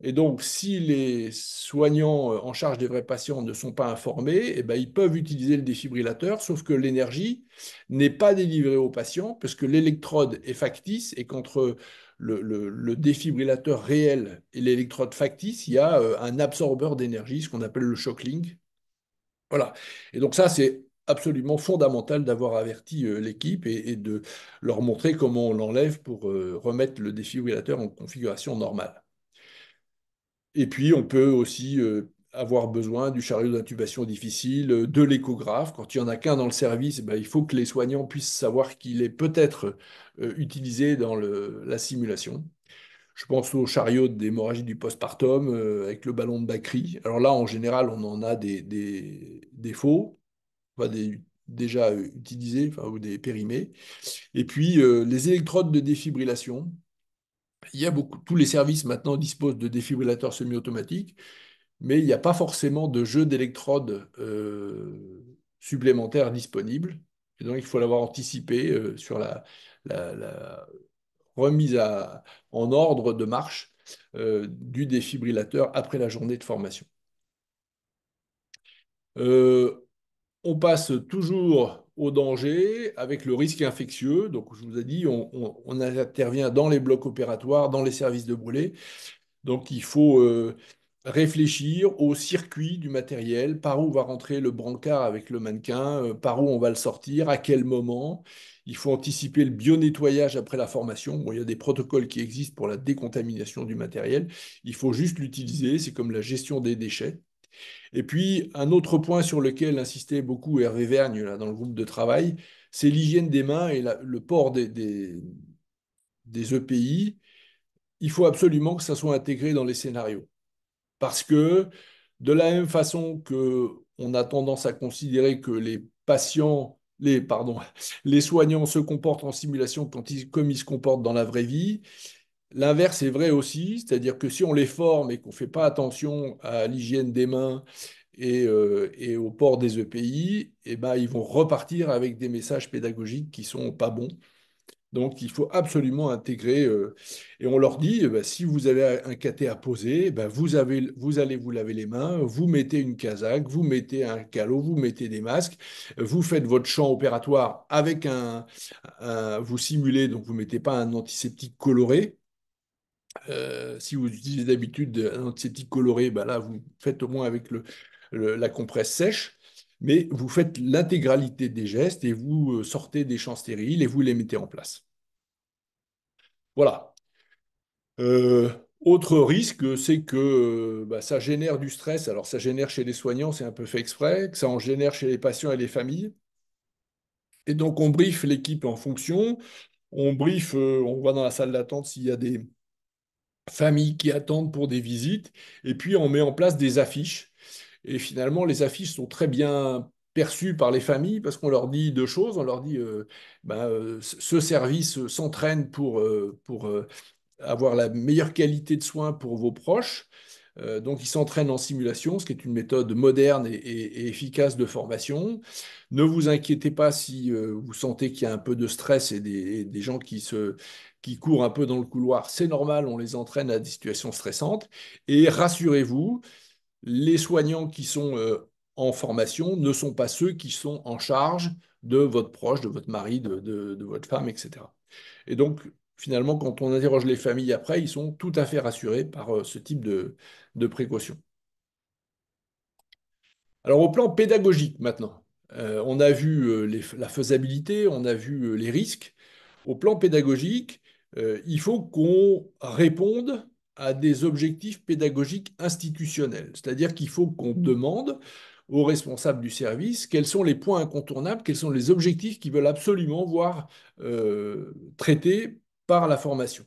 Et donc, si les soignants en charge des vrais patients ne sont pas informés, eh ben, ils peuvent utiliser le défibrillateur, sauf que l'énergie n'est pas délivrée aux patients, parce que l'électrode est factice et qu'entre le défibrillateur réel et l'électrode factice, il y a un absorbeur d'énergie, ce qu'on appelle le shocklink. Voilà. Et donc ça, c'est absolument fondamental d'avoir averti l'équipe et de leur montrer comment on l'enlève pour remettre le défibrillateur en configuration normale. Et puis, on peut aussi avoir besoin du chariot d'intubation difficile, de l'échographe. Quand il n'y en a qu'un dans le service, ben, il faut que les soignants puissent savoir qu'il est peut-être utilisé dans la simulation. Je pense au chariot d'hémorragie du postpartum avec le ballon de Bacry. Alors là, en général, on en a des faux, enfin déjà utilisés, enfin, ou des périmés. Et puis, les électrodes de défibrillation. Il y a beaucoup, tous les services maintenant disposent de défibrillateurs semi-automatiques, mais il n'y a pas forcément de jeu d'électrodes supplémentaires disponibles. Et donc, il faut l'avoir anticipé sur la remise en ordre de marche du défibrillateur après la journée de formation. Euh, on passe toujours au danger avec le risque infectieux. Donc, je vous ai dit, on intervient dans les blocs opératoires, dans les services de brûlés. Donc, il faut réfléchir au circuit du matériel, par où va rentrer le brancard avec le mannequin, par où on va le sortir, à quel moment. Il faut anticiper le bio-nettoyage après la formation. Bon, il y a des protocoles qui existent pour la décontamination du matériel. Il faut juste l'utiliser. C'est comme la gestion des déchets. Et puis, un autre point sur lequel insistait beaucoup Hervé Vergne là, dans le groupe de travail, c'est l'hygiène des mains et le port des EPI. Il faut absolument que ça soit intégré dans les scénarios. Parce que de la même façon que on a tendance à considérer que les soignants se comportent en simulation comme ils se comportent dans la vraie vie. L'inverse est vrai aussi, c'est-à-dire que si on les forme et qu'on ne fait pas attention à l'hygiène des mains et au port des EPI, eh ben, ils vont repartir avec des messages pédagogiques qui sont pas bons. Donc, il faut absolument intégrer, et on leur dit, si vous avez un cathé à poser, vous allez vous laver les mains, vous mettez une casaque, vous mettez un calot, vous mettez des masques, vous faites votre champ opératoire avec vous simulez, donc vous ne mettez pas un antiseptique coloré. Si vous utilisez d'habitude un antiseptique coloré, ben là, vous faites au moins avec la compresse sèche, mais vous faites l'intégralité des gestes et vous sortez des champs stériles et vous les mettez en place. Voilà. Euh, Autre risque, c'est que ça génère du stress. Alors, ça génère chez les soignants, c'est un peu fait exprès, que ça en génère chez les patients et les familles. Et donc, on briefe l'équipe en fonction. On va dans la salle d'attente s'il y a des familles qui attendent pour des visites. Et puis, on met en place des affiches. Et finalement, les affiches sont très bien perçues par les familles parce qu'on leur dit deux choses. On leur dit, ce service s'entraîne pour avoir la meilleure qualité de soins pour vos proches. Donc, ils s'entraînent en simulation, ce qui est une méthode moderne et efficace de formation. Ne vous inquiétez pas si vous sentez qu'il y a un peu de stress et des gens qui courent un peu dans le couloir. C'est normal, on les entraîne à des situations stressantes. Et rassurez-vous, les soignants qui sont en formation ne sont pas ceux qui sont en charge de votre proche, de votre mari, de votre femme, etc. Et donc, finalement, quand on interroge les familles après, ils sont tout à fait rassurés par ce type de précautions. Alors, au plan pédagogique maintenant, on a vu la faisabilité, on a vu les risques. Au plan pédagogique, il faut qu'on réponde à des objectifs pédagogiques institutionnels. C'est-à-dire qu'il faut qu'on demande aux responsables du service quels sont les points incontournables, quels sont les objectifs qu'ils veulent absolument voir traités par la formation.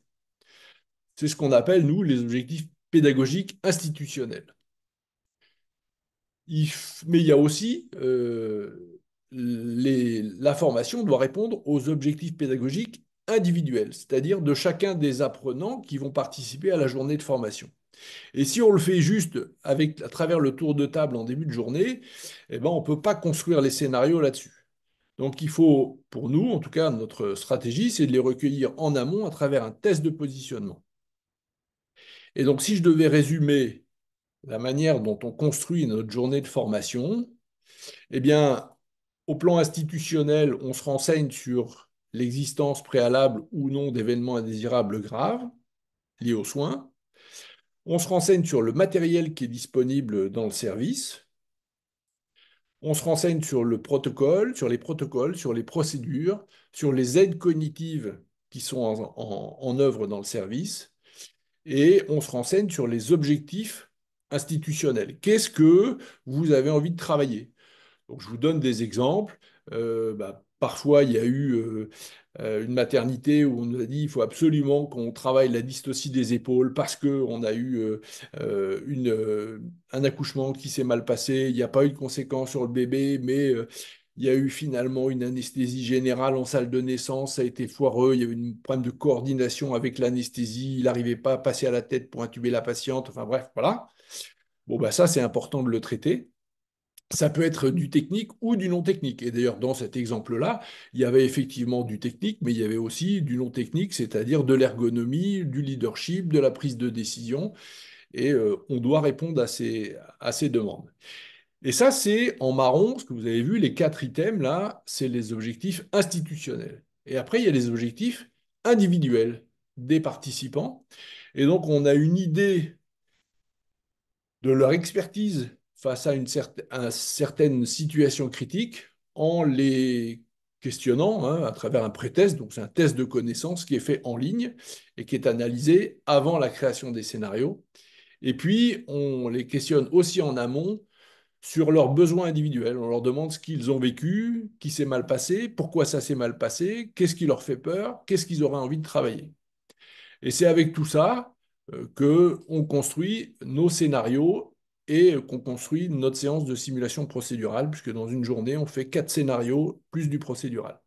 C'est ce qu'on appelle, nous, les objectifs pédagogiques institutionnels. Mais il y a aussi la formation doit répondre aux objectifs pédagogiques individuels, c'est-à-dire de chacun des apprenants qui vont participer à la journée de formation. Et si on le fait juste à travers le tour de table en début de journée, eh ben, on ne peut pas construire les scénarios là-dessus. Donc il faut, pour nous, en tout cas, notre stratégie, c'est de les recueillir en amont à travers un test de positionnement. Et donc si je devais résumer la manière dont on construit notre journée de formation, eh bien, au plan institutionnel, on se renseigne sur l'existence préalable ou non d'événements indésirables graves liés aux soins. On se renseigne sur le matériel qui est disponible dans le service. On se renseigne sur le protocole, sur les protocoles, sur les procédures, sur les aides cognitives qui sont en œuvre dans le service. Et on se renseigne sur les objectifs institutionnels. Qu'est-ce que vous avez envie de travailler? Donc, je vous donne des exemples. Parfois, il y a eu une maternité où on nous a dit il faut absolument qu'on travaille la dystocie des épaules parce qu'on a eu un accouchement qui s'est mal passé. Il n'y a pas eu de conséquences sur le bébé, mais il y a eu finalement une anesthésie générale en salle de naissance. Ça a été foireux. Il y avait un problème de coordination avec l'anesthésie. Il n'arrivait pas à passer à la tête pour intuber la patiente. Enfin bref, voilà. Bon, ça, c'est important de le traiter. Ça peut être du technique ou du non technique. Et d'ailleurs, dans cet exemple-là, il y avait effectivement du technique, mais il y avait aussi du non technique, c'est-à-dire de l'ergonomie, du leadership, de la prise de décision. Et on doit répondre à ces demandes. Et ça, c'est en marron, ce que vous avez vu, les 4 items, là, c'est les objectifs institutionnels. Et après, il y a les objectifs individuels des participants. Et donc, on a une idée de leur expertise face à une certaine situation critique en les questionnant à travers un pré-test. Donc, c'est un test de connaissance qui est fait en ligne et qui est analysé avant la création des scénarios. Et puis, on les questionne aussi en amont sur leurs besoins individuels. On leur demande ce qu'ils ont vécu, qui s'est mal passé, pourquoi ça s'est mal passé, qu'est-ce qui leur fait peur, qu'est-ce qu'ils auraient envie de travailler. Et c'est avec tout ça qu'on construit nos scénarios et qu'on construit notre séance de simulation procédurale, puisque dans une journée, on fait 4 scénarios plus du procédural.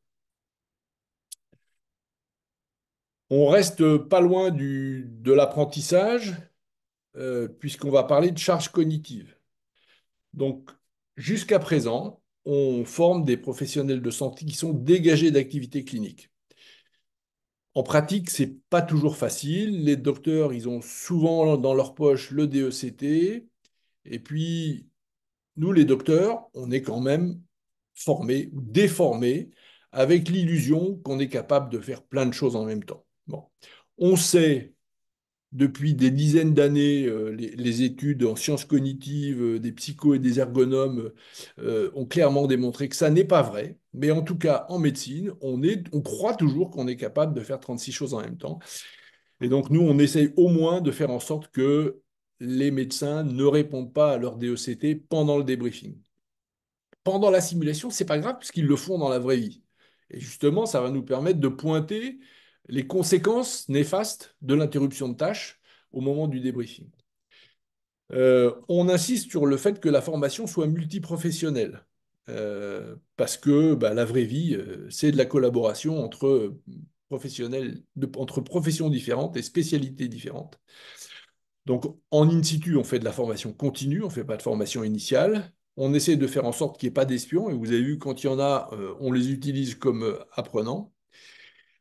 On reste pas loin de l'apprentissage, puisqu'on va parler de charge cognitive. Donc, jusqu'à présent, on forme des professionnels de santé qui sont dégagés d'activité clinique. En pratique, c'est pas toujours facile. Les docteurs, ils ont souvent dans leur poche le DECT. Et puis, nous, les docteurs, on est quand même formés ou déformés avec l'illusion qu'on est capable de faire plein de choses en même temps. Bon. On sait depuis des dizaines d'années, les études en sciences cognitives, des psychos et des ergonomes ont clairement démontré que ça n'est pas vrai. Mais en tout cas, en médecine, on croit toujours qu'on est capable de faire 36 choses en même temps. Et donc, nous, on essaye au moins de faire en sorte que les médecins ne répondent pas à leur DECT pendant le débriefing. Pendant la simulation, c'est pas grave puisqu'ils le font dans la vraie vie. Et justement, ça va nous permettre de pointer les conséquences néfastes de l'interruption de tâche au moment du débriefing. On insiste sur le fait que la formation soit multiprofessionnelle, parce que bah, la vraie vie, c'est de la collaboration entre professionnels, entre professions différentes et spécialités différentes. Donc, en in situ, on fait de la formation continue, on ne fait pas de formation initiale. On essaie de faire en sorte qu'il n'y ait pas d'espions, et vous avez vu, quand il y en a, on les utilise comme apprenants.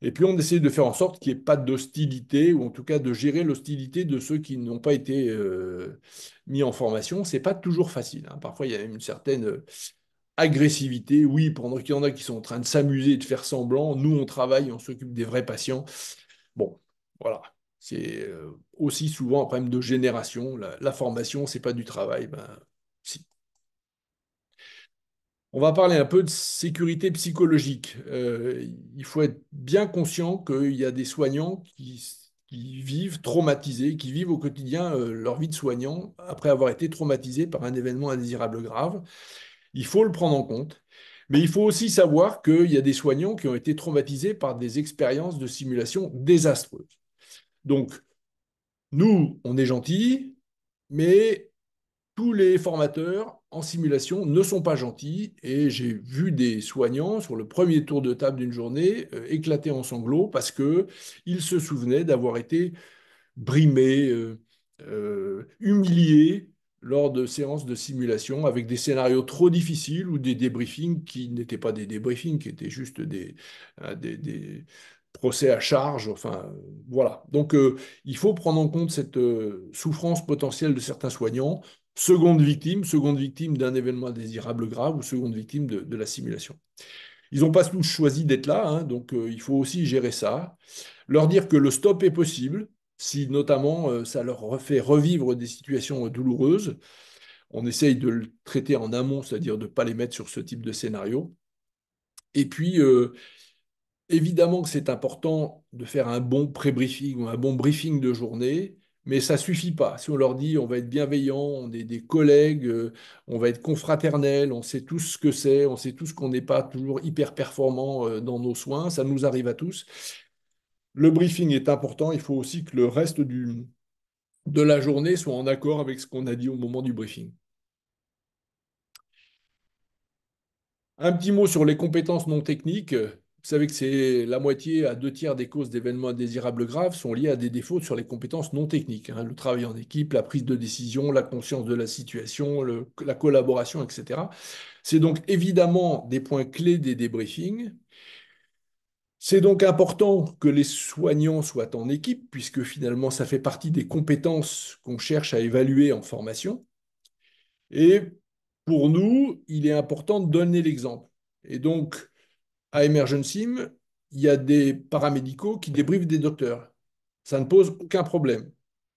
Et puis, on essaie de faire en sorte qu'il n'y ait pas d'hostilité, ou en tout cas de gérer l'hostilité de ceux qui n'ont pas été mis en formation. Ce n'est pas toujours facile, hein. Parfois, il y a une certaine agressivité. Oui, pendant qu'il y en a qui sont en train de s'amuser, de faire semblant, nous, on travaille, on s'occupe des vrais patients. Bon, voilà. C'est aussi souvent un problème de génération. La formation, c'est pas du travail. Ben, si. On va parler un peu de sécurité psychologique. Il faut être bien conscient qu'il y a des soignants qui vivent traumatisés, qui vivent au quotidien leur vie de soignant après avoir été traumatisés par un événement indésirable grave. Il faut le prendre en compte. Mais il faut aussi savoir qu'il y a des soignants qui ont été traumatisés par des expériences de simulation désastreuses. Donc, nous, on est gentils, mais tous les formateurs en simulation ne sont pas gentils. Et j'ai vu des soignants sur le premier tour de table d'une journée éclater en sanglots parce qu'ils se souvenaient d'avoir été brimés, humiliés lors de séances de simulation avec des scénarios trop difficiles ou des débriefings qui n'étaient pas des débriefings, qui étaient juste des procès à charge. Enfin, voilà. Donc, il faut prendre en compte cette souffrance potentielle de certains soignants, seconde victime d'un événement indésirable grave ou seconde victime de la simulation. Ils n'ont pas tous choisi d'être là, hein, donc il faut aussi gérer ça. Leur dire que le stop est possible, si notamment ça leur fait revivre des situations douloureuses. On essaye de le traiter en amont, c'est-à-dire de ne pas les mettre sur ce type de scénario. Et puis, évidemment que c'est important de faire un bon pré-briefing ou un bon briefing de journée, mais ça ne suffit pas. Si on leur dit on va être bienveillant, on est des collègues, on va être confraternel, on sait tous ce que c'est, on sait tous qu'on n'est pas toujours hyper performant dans nos soins, ça nous arrive à tous. Le briefing est important, il faut aussi que le reste de la journée soit en accord avec ce qu'on a dit au moment du briefing. Un petit mot sur les compétences non techniques. Vous savez que c'est la moitié à 2 tiers des causes d'événements indésirables graves sont liées à des défauts sur les compétences non techniques, hein. Le travail en équipe, la prise de décision, la conscience de la situation, la collaboration, etc. C'est donc évidemment des points clés des débriefings. C'est donc important que les soignants soient en équipe, puisque finalement, ça fait partie des compétences qu'on cherche à évaluer en formation. Et pour nous, il est important de donner l'exemple. Et donc, à Emergency, il y a des paramédicaux qui débriefent des docteurs. Ça ne pose aucun problème.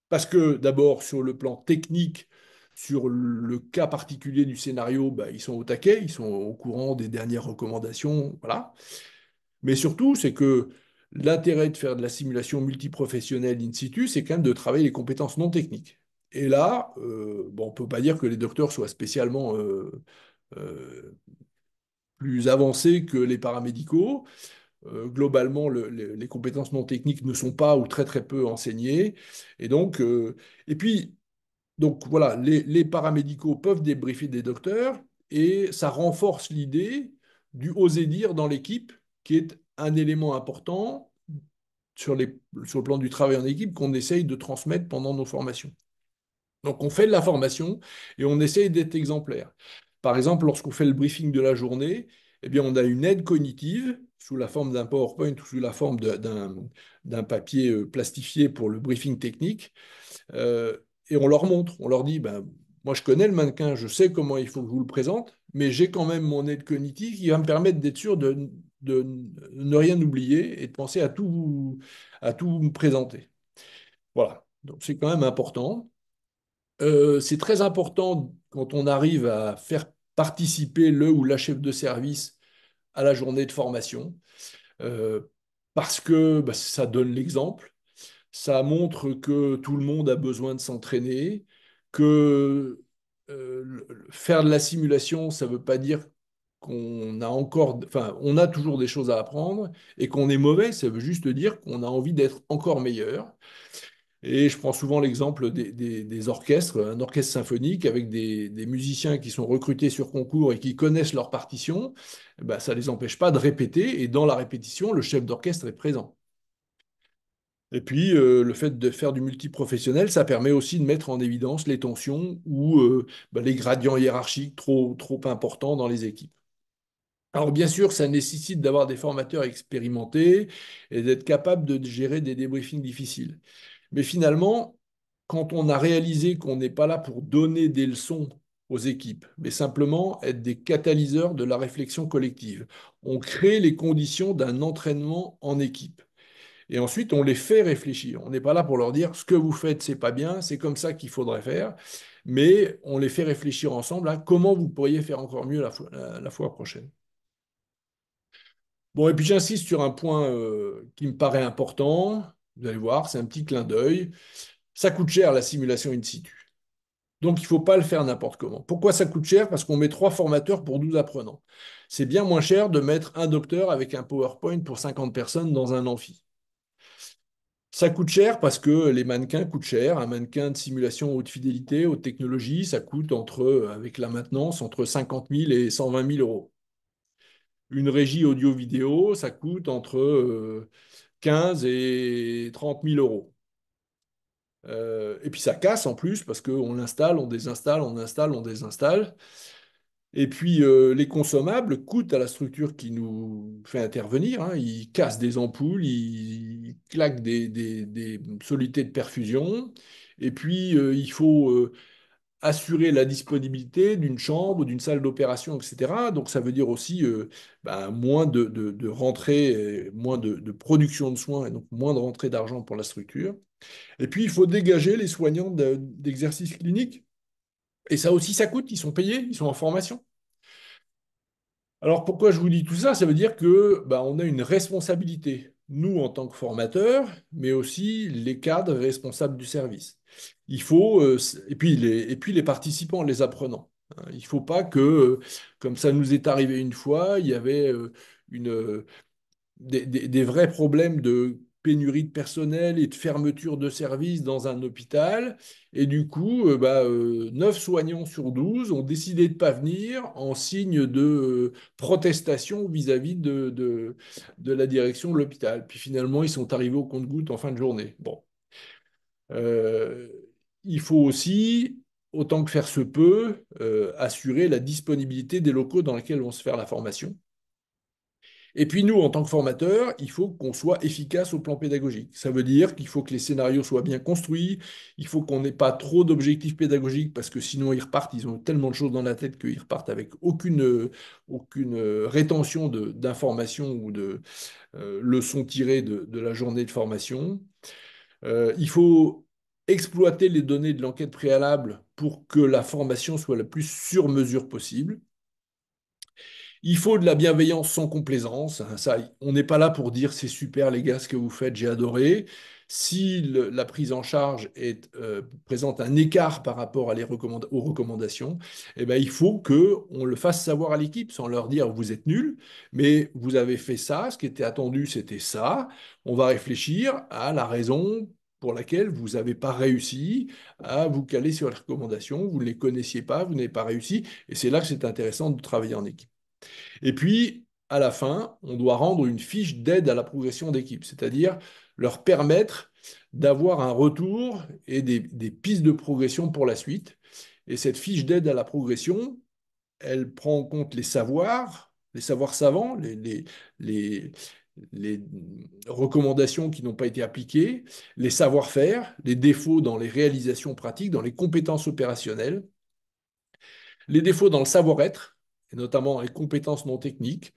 Parce que d'abord, sur le plan technique, sur le cas particulier du scénario, bah, ils sont au taquet, ils sont au courant des dernières recommandations, voilà. Mais surtout, c'est que l'intérêt de faire de la simulation multiprofessionnelle in situ, c'est quand même de travailler les compétences non techniques. Et là, bon, on ne peut pas dire que les docteurs soient spécialement euh, plus avancés que les paramédicaux. Globalement, les compétences non techniques ne sont pas ou très très peu enseignées. Et donc, et puis, Donc voilà, les paramédicaux peuvent débriefer des docteurs et ça renforce l'idée du oser dire dans l'équipe, qui est un élément important sur le plan du travail en équipe qu'on essaye de transmettre pendant nos formations. Donc on fait de la formation et on essaye d'être exemplaire. Par exemple, lorsqu'on fait le briefing de la journée, eh bien, on a une aide cognitive sous la forme d'un PowerPoint ou sous la forme d'un papier plastifié pour le briefing technique. Euh, et on leur montre, on leur dit, ben, moi je connais le mannequin, je sais comment il faut que je vous le présente, mais j'ai quand même mon aide cognitive qui va me permettre d'être sûr de ne rien oublier et de penser à tout me présenter. Voilà, donc c'est quand même important. C'est très important quand on arrive à faire participer le ou la chef de service à la journée de formation, euh, parce que bah, ça donne l'exemple. Ça montre que tout le monde a besoin de s'entraîner, que faire de la simulation, ça ne veut pas dire qu'on a encore, enfin, on a toujours des choses à apprendre et qu'on est mauvais, ça veut juste dire qu'on a envie d'être encore meilleur. Et je prends souvent l'exemple des orchestres, un orchestre symphonique avec des musiciens qui sont recrutés sur concours et qui connaissent leur partition, eh ben, ça ne les empêche pas de répéter et dans la répétition, le chef d'orchestre est présent. Et puis, le fait de faire du multiprofessionnel, ça permet aussi de mettre en évidence les tensions ou bah, les gradients hiérarchiques trop importants dans les équipes. Alors, bien sûr, ça nécessite d'avoir des formateurs expérimentés et d'être capable de gérer des débriefings difficiles. Mais finalement, quand on a réalisé qu'on n'est pas là pour donner des leçons aux équipes, mais simplement être des catalyseurs de la réflexion collective, on crée les conditions d'un entraînement en équipe. Et ensuite, on les fait réfléchir. On n'est pas là pour leur dire ce que vous faites, c'est pas bien, c'est comme ça qu'il faudrait faire, mais on les fait réfléchir ensemble à comment vous pourriez faire encore mieux la fois prochaine. Bon, et puis j'insiste sur un point qui me paraît important. Vous allez voir, c'est un petit clin d'œil. Ça coûte cher la simulation in situ. Donc, il ne faut pas le faire n'importe comment. Pourquoi ça coûte cher? Parce qu'on met 3 formateurs pour 12 apprenants. C'est bien moins cher de mettre un docteur avec un PowerPoint pour 50 personnes dans un amphi. Ça coûte cher parce que les mannequins coûtent cher. Un mannequin de simulation haute fidélité, haute technologie, ça coûte avec la maintenance, entre 50 000 et 120 000 euros. Une régie audio-vidéo, ça coûte entre 15 et 30 000 euros. Et puis ça casse en plus parce qu'on l'installe, on désinstalle, on installe, on désinstalle. Et puis les consommables coûtent à la structure qui nous fait intervenir, hein. Ils cassent des ampoules, ils claquent des solités de perfusion. Et puis il faut assurer la disponibilité d'une chambre, d'une salle d'opération, etc. Donc ça veut dire aussi ben, moins de rentrée, moins de production de soins et donc moins de rentrée d'argent pour la structure. Et puis, il faut dégager les soignants d'exercice clinique. Et ça aussi, ça coûte. Ils sont payés, ils sont en formation. Alors, pourquoi je vous dis tout ça? Ça veut dire que bah, on a une responsabilité, nous en tant que formateurs, mais aussi les cadres responsables du service. Il faut, et puis les participants, les apprenants, hein. Il ne faut pas que, comme ça nous est arrivé une fois, il y avait une, des vrais problèmes de pénurie de personnel et de fermeture de services dans un hôpital. Et du coup, 9 soignants sur 12 ont décidé de ne pas venir en signe de protestation vis-à-vis de la direction de l'hôpital. Puis finalement, ils sont arrivés au compte-gouttes en fin de journée. Bon. Euh, il faut aussi, autant que faire se peut, assurer la disponibilité des locaux dans lesquels vont se faire la formation. Et puis nous, en tant que formateurs, il faut qu'on soit efficace au plan pédagogique. Ça veut dire qu'il faut que les scénarios soient bien construits, il faut qu'on n'ait pas trop d'objectifs pédagogiques parce que sinon ils repartent, ils ont tellement de choses dans la tête qu'ils repartent avec aucune rétention d'informations ou de leçons tirées de la journée de formation. Il faut exploiter les données de l'enquête préalable pour que la formation soit la plus sur mesure possible. Il faut de la bienveillance sans complaisance, hein. Ça, on n'est pas là pour dire c'est super les gars ce que vous faites, j'ai adoré. Si la prise en charge présente un écart par rapport aux recommandations, eh ben, il faut qu'on le fasse savoir à l'équipe sans leur dire vous êtes nuls, mais vous avez fait ça, ce qui était attendu c'était ça. On va réfléchir à la raison pour laquelle vous n'avez pas réussi à vous caler sur les recommandations, vous ne les connaissiez pas, vous n'avez pas réussi, et c'est là que c'est intéressant de travailler en équipe. Et puis, à la fin, on doit rendre une fiche d'aide à la progression d'équipe, c'est-à-dire leur permettre d'avoir un retour et des pistes de progression pour la suite. Et cette fiche d'aide à la progression, elle prend en compte les savoirs savants, les, les recommandations qui n'ont pas été appliquées, les savoir-faire, les défauts dans les réalisations pratiques, dans les compétences opérationnelles, les défauts dans le savoir-être, et notamment les compétences non techniques.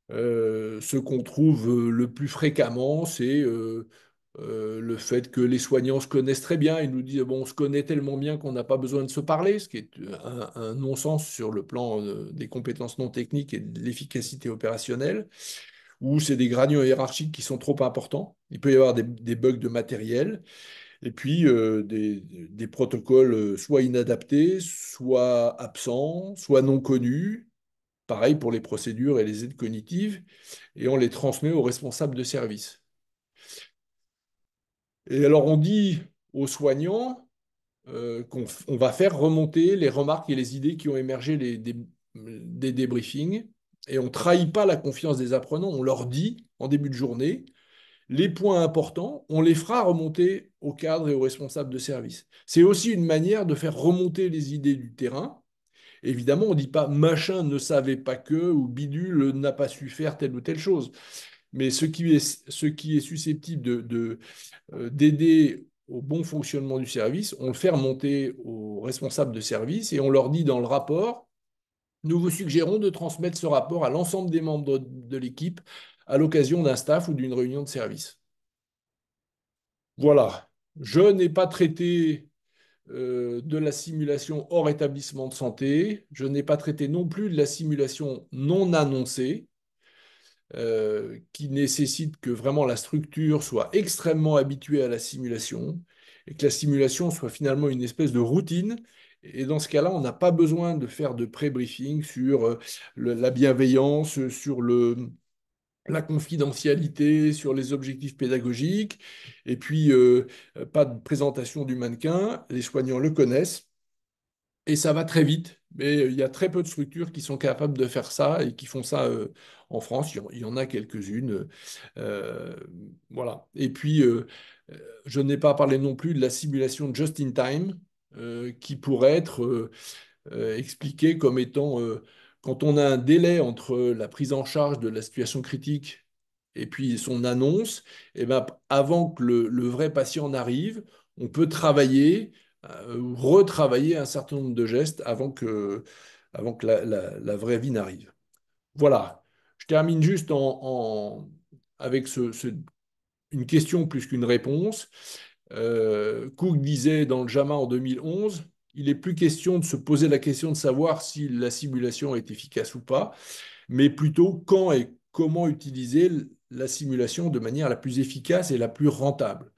Ce qu'on trouve le plus fréquemment, c'est le fait que les soignants se connaissent très bien. Ils nous disent, bon, on se connaît tellement bien qu'on n'a pas besoin de se parler, ce qui est un non-sens sur le plan des compétences non techniques et de l'efficacité opérationnelle, ou c'est des gradients hiérarchiques qui sont trop importants. Il peut y avoir des bugs de matériel, et puis des protocoles soit inadaptés, soit absents, soit non connus. Pareil pour les procédures et les aides cognitives, et on les transmet aux responsables de service. Et alors on dit aux soignants qu'on on va faire remonter les remarques et les idées qui ont émergé des débriefings, et on ne trahit pas la confiance des apprenants, on leur dit en début de journée, les points importants, on les fera remonter aux cadres et aux responsables de service. C'est aussi une manière de faire remonter les idées du terrain. Évidemment, on ne dit pas machin ne savait pas que ou bidule n'a pas su faire telle ou telle chose. Mais ce qui est susceptible d'aider au bon fonctionnement du service, on le fait remonter aux responsables de service et on leur dit dans le rapport, nous vous suggérons de transmettre ce rapport à l'ensemble des membres de l'équipe à l'occasion d'un staff ou d'une réunion de service. Voilà. Je n'ai pas traité de la simulation hors établissement de santé. Je n'ai pas traité non plus de la simulation non annoncée, qui nécessite que vraiment la structure soit extrêmement habituée à la simulation et que la simulation soit finalement une espèce de routine. Et dans ce cas-là, on n'a pas besoin de faire de pré-briefing sur la bienveillance, sur la confidentialité, sur les objectifs pédagogiques, et puis pas de présentation du mannequin. Les soignants le connaissent et ça va très vite. Mais il y a très peu de structures qui sont capables de faire ça et qui font ça en France. Il y en a quelques-unes. Euh, voilà. Et puis, je n'ai pas parlé non plus de la simulation just in time, qui pourrait être expliquée comme étant, quand on a un délai entre la prise en charge de la situation critique et puis son annonce, et ben, avant que le vrai patient n'arrive, on peut travailler retravailler un certain nombre de gestes avant que la vraie vie n'arrive. Voilà. Je termine juste avec une question plus qu'une réponse. Cook disait dans le JAMA en 2011, il n'est plus question de se poser la question de savoir si la simulation est efficace ou pas, mais plutôt quand et comment utiliser la simulation de manière la plus efficace et la plus rentable.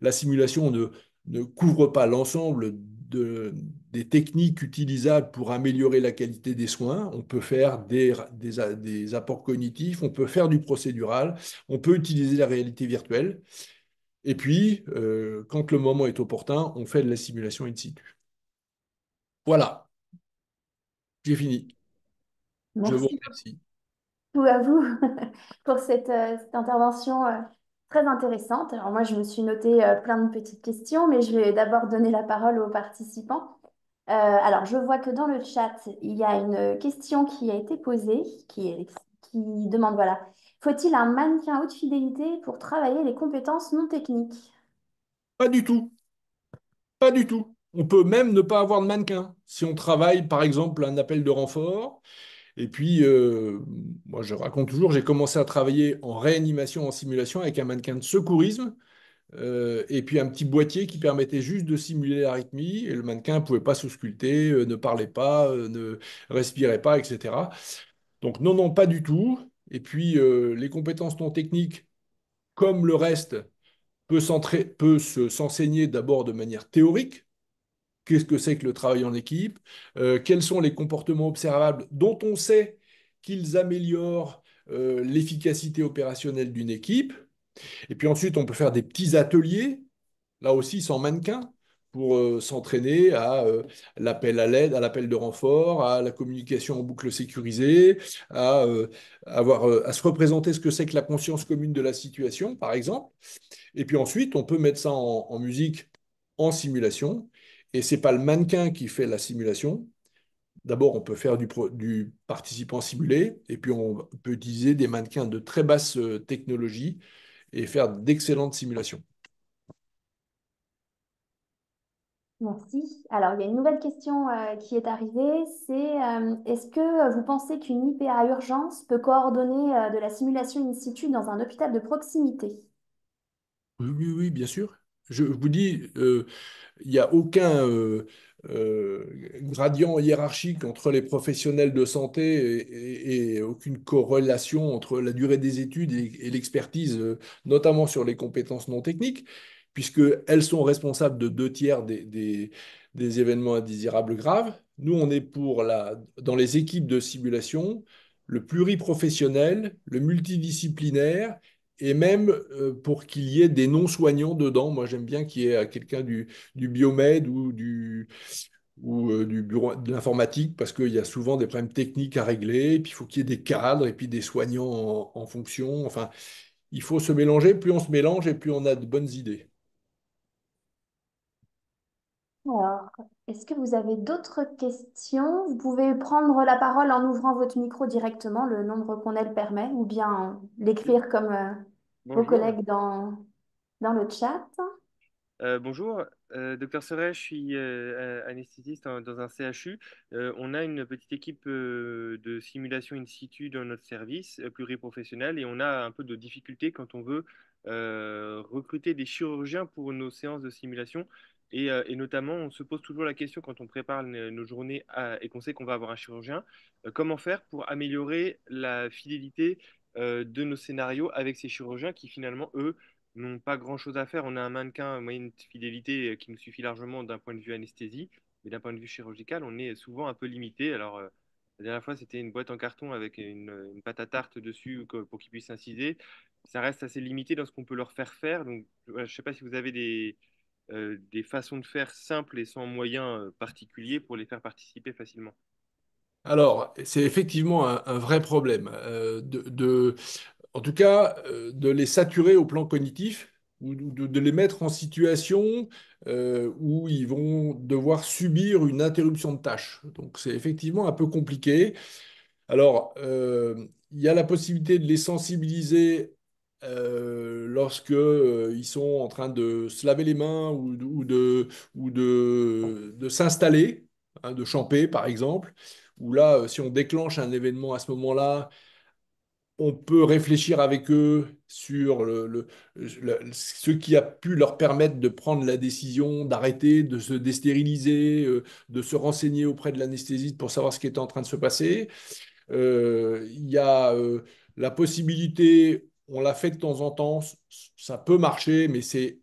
La simulation ne couvre pas l'ensemble des techniques utilisables pour améliorer la qualité des soins. On peut faire des apports cognitifs, on peut faire du procédural, on peut utiliser la réalité virtuelle. Et puis, quand le moment est opportun, on fait de la simulation in situ. Voilà, j'ai fini. Je vous Merci remercie. beaucoup à vous pour cette intervention très intéressante. Alors moi, je me suis noté plein de petites questions, mais je vais d'abord donner la parole aux participants. Alors, je vois que dans le chat, il y a une question qui a été posée qui demande, voilà, faut-il un mannequin haute fidélité pour travailler les compétences non techniques? Pas du tout, pas du tout. On peut même ne pas avoir de mannequin. Si on travaille, par exemple, un appel de renfort, et puis, moi, je raconte toujours, j'ai commencé à travailler en réanimation, en simulation, avec un mannequin de secourisme, et puis un petit boîtier qui permettait juste de simuler l'arythmie, et le mannequin ne pouvait pas s'ausculter, ne parlait pas, ne respirait pas, etc. Donc non, non, pas du tout. Et puis, les compétences non techniques, comme le reste, s'enseigner d'abord de manière théorique. Qu'est-ce que c'est que le travail en équipe? Quels sont les comportements observables dont on sait qu'ils améliorent l'efficacité opérationnelle d'une équipe? Et puis ensuite, on peut faire des petits ateliers là aussi sans mannequin, pour s'entraîner à l'appel à l'aide, à l'appel de renfort, à la communication en boucle sécurisée, à, à se représenter ce que c'est que la conscience commune de la situation, par exemple. Et puis ensuite, on peut mettre ça en musique en simulation. Et c'est pas le mannequin qui fait la simulation. D'abord, on peut faire du participant simulé, et puis on peut utiliser des mannequins de très basse technologie et faire d'excellentes simulations. Merci. Alors, il y a une nouvelle question qui est arrivée, c'est est-ce que vous pensez qu'une IPA urgence peut coordonner de la simulation in situ dans un hôpital de proximité? Oui, oui, oui, bien sûr. Je vous dis, il n'y a aucun euh, gradient hiérarchique entre les professionnels de santé et aucune corrélation entre la durée des études et l'expertise, notamment sur les compétences non techniques, puisqu'elles sont responsables de deux tiers des événements indésirables graves. Nous, on est dans les équipes de simulation, le pluriprofessionnel, le multidisciplinaire et même pour qu'il y ait des non-soignants dedans. Moi, j'aime bien qu'il y ait quelqu'un du biomède ou du bureau de l'informatique parce qu'il y a souvent des problèmes techniques à régler. Et puis, il faut qu'il y ait des cadres et puis des soignants en fonction. Enfin, il faut se mélanger. Plus on se mélange et plus on a de bonnes idées. Alors, est-ce que vous avez d'autres questions? Vous pouvez prendre la parole en ouvrant votre micro directement, le nombre qu'on elle permet, ou bien l'écrire comme vos Bonjour. collègues dans le chat. Bonjour, docteur Serret, je suis anesthésiste dans un CHU. On a une petite équipe de simulation in situ dans notre service pluriprofessionnel et on a un peu de difficulté quand on veut recruter des chirurgiens pour nos séances de simulation. Et notamment, on se pose toujours la question quand on prépare nos journées et qu'on sait qu'on va avoir un chirurgien, comment faire pour améliorer la fidélité de nos scénarios avec ces chirurgiens qui finalement, eux, n'ont pas grand-chose à faire. On a un mannequin à moyenne fidélité qui nous suffit largement d'un point de vue anesthésie, mais d'un point de vue chirurgical, on est souvent un peu limité. Alors, la dernière fois, c'était une boîte en carton avec une pâte à tarte dessus pour qu'ils puissent inciser. Ça reste assez limité dans ce qu'on peut leur faire faire. Donc, voilà, je ne sais pas si vous avez des façons de faire simples et sans moyens particuliers pour les faire participer facilement. Alors, c'est effectivement un vrai problème. En tout cas, de les saturer au plan cognitif ou de les mettre en situation où ils vont devoir subir une interruption de tâche. Donc, c'est effectivement un peu compliqué. Alors, il y a la possibilité de les sensibiliser lorsque, ils sont en train de se laver les mains ou de s'installer, hein, de champer, par exemple. Où là, si on déclenche un événement à ce moment-là, on peut réfléchir avec eux sur ce qui a pu leur permettre de prendre la décision d'arrêter, de se déstériliser, de se renseigner auprès de l'anesthésiste pour savoir ce qui était en train de se passer. Il y a la possibilité, on l'a fait de temps en temps, ça peut marcher, mais c'est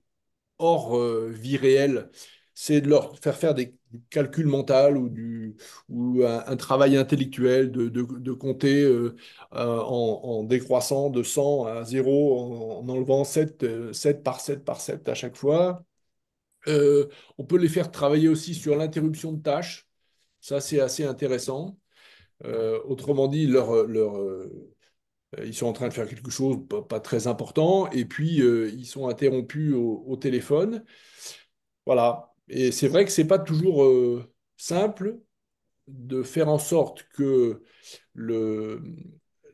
hors vie réelle, c'est de leur faire faire du calcul mental ou un travail intellectuel, de compter en décroissant de 100 à 0, en enlevant 7 7 par 7 par 7 à chaque fois. Euh, on peut les faire travailler aussi sur l'interruption de tâches. Ça, c'est assez intéressant. Autrement dit, ils sont en train de faire quelque chose pas très important et puis ils sont interrompus au téléphone. Voilà. Et c'est vrai que c'est pas toujours simple de faire en sorte que le,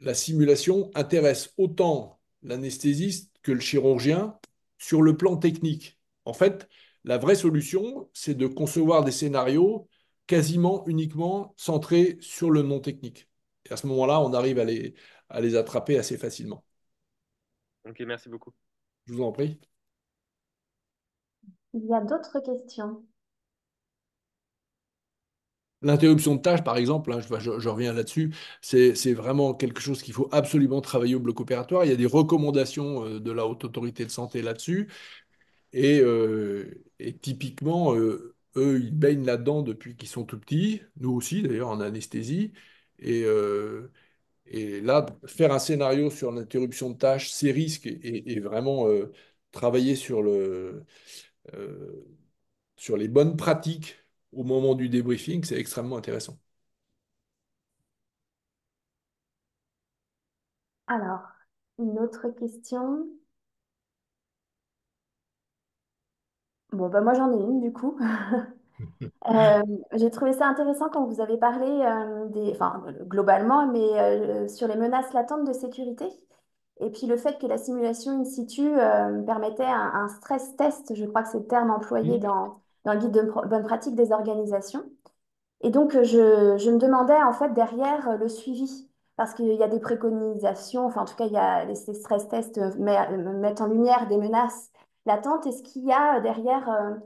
la simulation intéresse autant l'anesthésiste que le chirurgien sur le plan technique. En fait, la vraie solution, c'est de concevoir des scénarios quasiment uniquement centrés sur le non technique. Et à ce moment-là, on arrive à les attraper assez facilement. Ok, merci beaucoup. Je vous en prie. Il y a d'autres questions. L'interruption de tâche, par exemple, hein, je reviens là-dessus, c'est vraiment quelque chose qu'il faut absolument travailler au bloc opératoire. Il y a des recommandations de la Haute Autorité de Santé là-dessus. Et typiquement, eux, ils baignent là-dedans depuis qu'ils sont tout petits. Nous aussi, d'ailleurs, en anesthésie. Et, euh, et là, faire un scénario sur l'interruption de tâche, c'est risque et vraiment travailler euh, sur les bonnes pratiques au moment du débriefing, c'est extrêmement intéressant. Alors, une autre question. Bon, bah moi j'en ai une du coup. Euh, j'ai trouvé ça intéressant quand vous avez parlé enfin, globalement, mais sur les menaces latentes de sécurité. Et puis le fait que la simulation in situ permettait un stress test, je crois que c'est le terme employé Mhm. dans le guide de bonne pratique des organisations. Et donc je me demandais en fait derrière le suivi, parce qu'il y a des préconisations, enfin en tout cas il y a ces stress tests mettent en lumière des menaces latentes. Est-ce qu'il y a derrière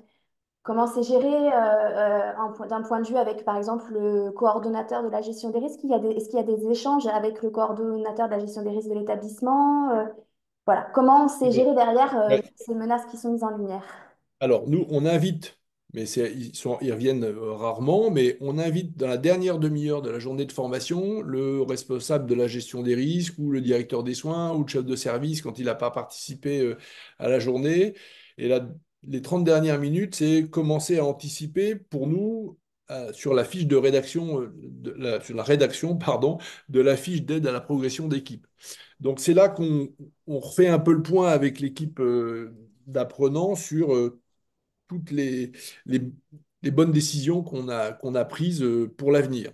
comment c'est géré d'un point de vue avec, par exemple, le coordonnateur de la gestion des risques? Est-ce qu'il y a des échanges avec le coordonnateur de la gestion des risques de l'établissement? Voilà. Comment c'est géré derrière Ouais. ces menaces qui sont mises en lumière? Alors, nous, on invite, mais ils reviennent rarement, mais on invite dans la dernière demi-heure de la journée de formation le responsable de la gestion des risques ou le directeur des soins ou le chef de service quand il n'a pas participé à la journée. Et là, les 30 dernières minutes, c'est commencer à anticiper pour nous sur la fiche de rédaction, sur la rédaction, pardon, de la fiche d'aide à la progression d'équipe. Donc, c'est là qu'on refait un peu le point avec l'équipe d'apprenants sur toutes les, les bonnes décisions qu'on a prises pour l'avenir.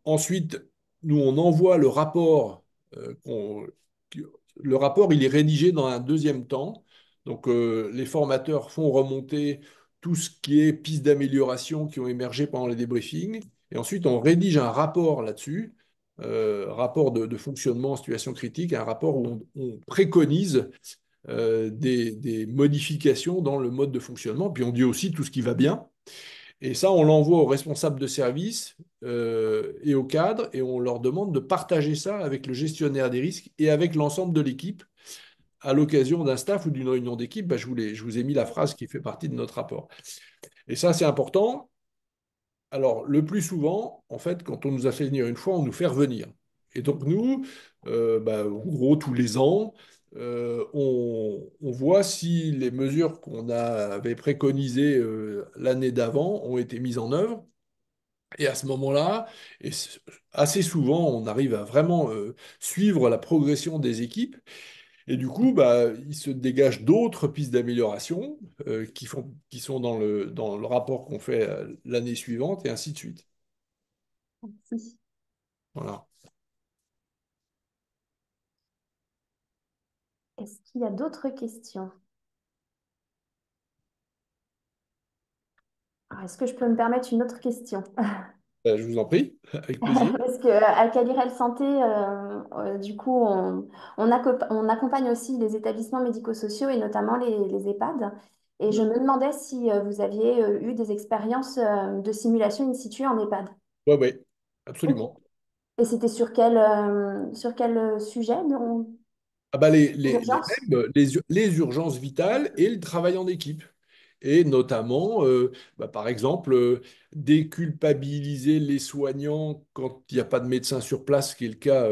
Ensuite, nous, on envoie le rapport. Le rapport, il est rédigé dans un deuxième temps. Donc, les formateurs font remonter tout ce qui est pistes d'amélioration qui ont émergé pendant les débriefings. Et ensuite, on rédige un rapport là-dessus, rapport de fonctionnement en situation critique, un rapport où on préconise des modifications dans le mode de fonctionnement. Puis on dit aussi tout ce qui va bien. Et ça, on l'envoie aux responsables de service et aux cadres et on leur demande de partager ça avec le gestionnaire des risques et avec l'ensemble de l'équipe. À l'occasion d'un staff ou d'une réunion d'équipe, bah, je vous ai mis la phrase qui fait partie de notre rapport. Et ça, c'est important. Alors, le plus souvent, en fait, quand on nous a fait venir une fois, on nous fait revenir. Et donc, nous, bah, en gros, tous les ans, on voit si les mesures avait préconisées l'année d'avant ont été mises en œuvre. Et à ce moment-là, assez souvent, on arrive à vraiment suivre la progression des équipes. Et du coup, bah, il se dégage d'autres pistes d'amélioration qui sont dans le rapport qu'on fait l'année suivante, et ainsi de suite. Si. Voilà. Est-ce qu'il y a d'autres questions? Alors, est-ce que je peux me permettre une autre question? Je vous en prie, avec plaisir. Parce qu'à Calirel Santé, du coup, on accompagne aussi les établissements médico-sociaux et notamment les EHPAD. Et je me demandais si vous aviez eu des expériences de simulation in situ en EHPAD. Oui, oui, Ok. absolument. Et c'était sur quel sujet Ah bah les d'urgence? mêmes, les urgences vitales et le travail en équipe. Et notamment, bah, par exemple, déculpabiliser les soignants quand il n'y a pas de médecin sur place, ce qui est le cas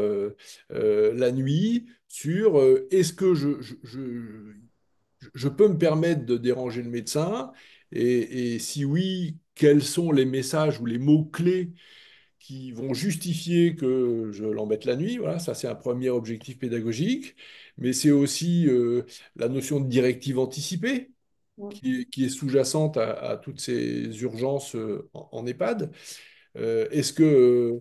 la nuit, sur est-ce que je peux me permettre de déranger le médecin et si oui, quels sont les messages ou les mots-clés qui vont justifier que je l'embête la nuit. Voilà, ça c'est un premier objectif pédagogique. Mais c'est aussi la notion de directive anticipée qui est sous-jacente à toutes ces urgences en EHPAD. Est-ce que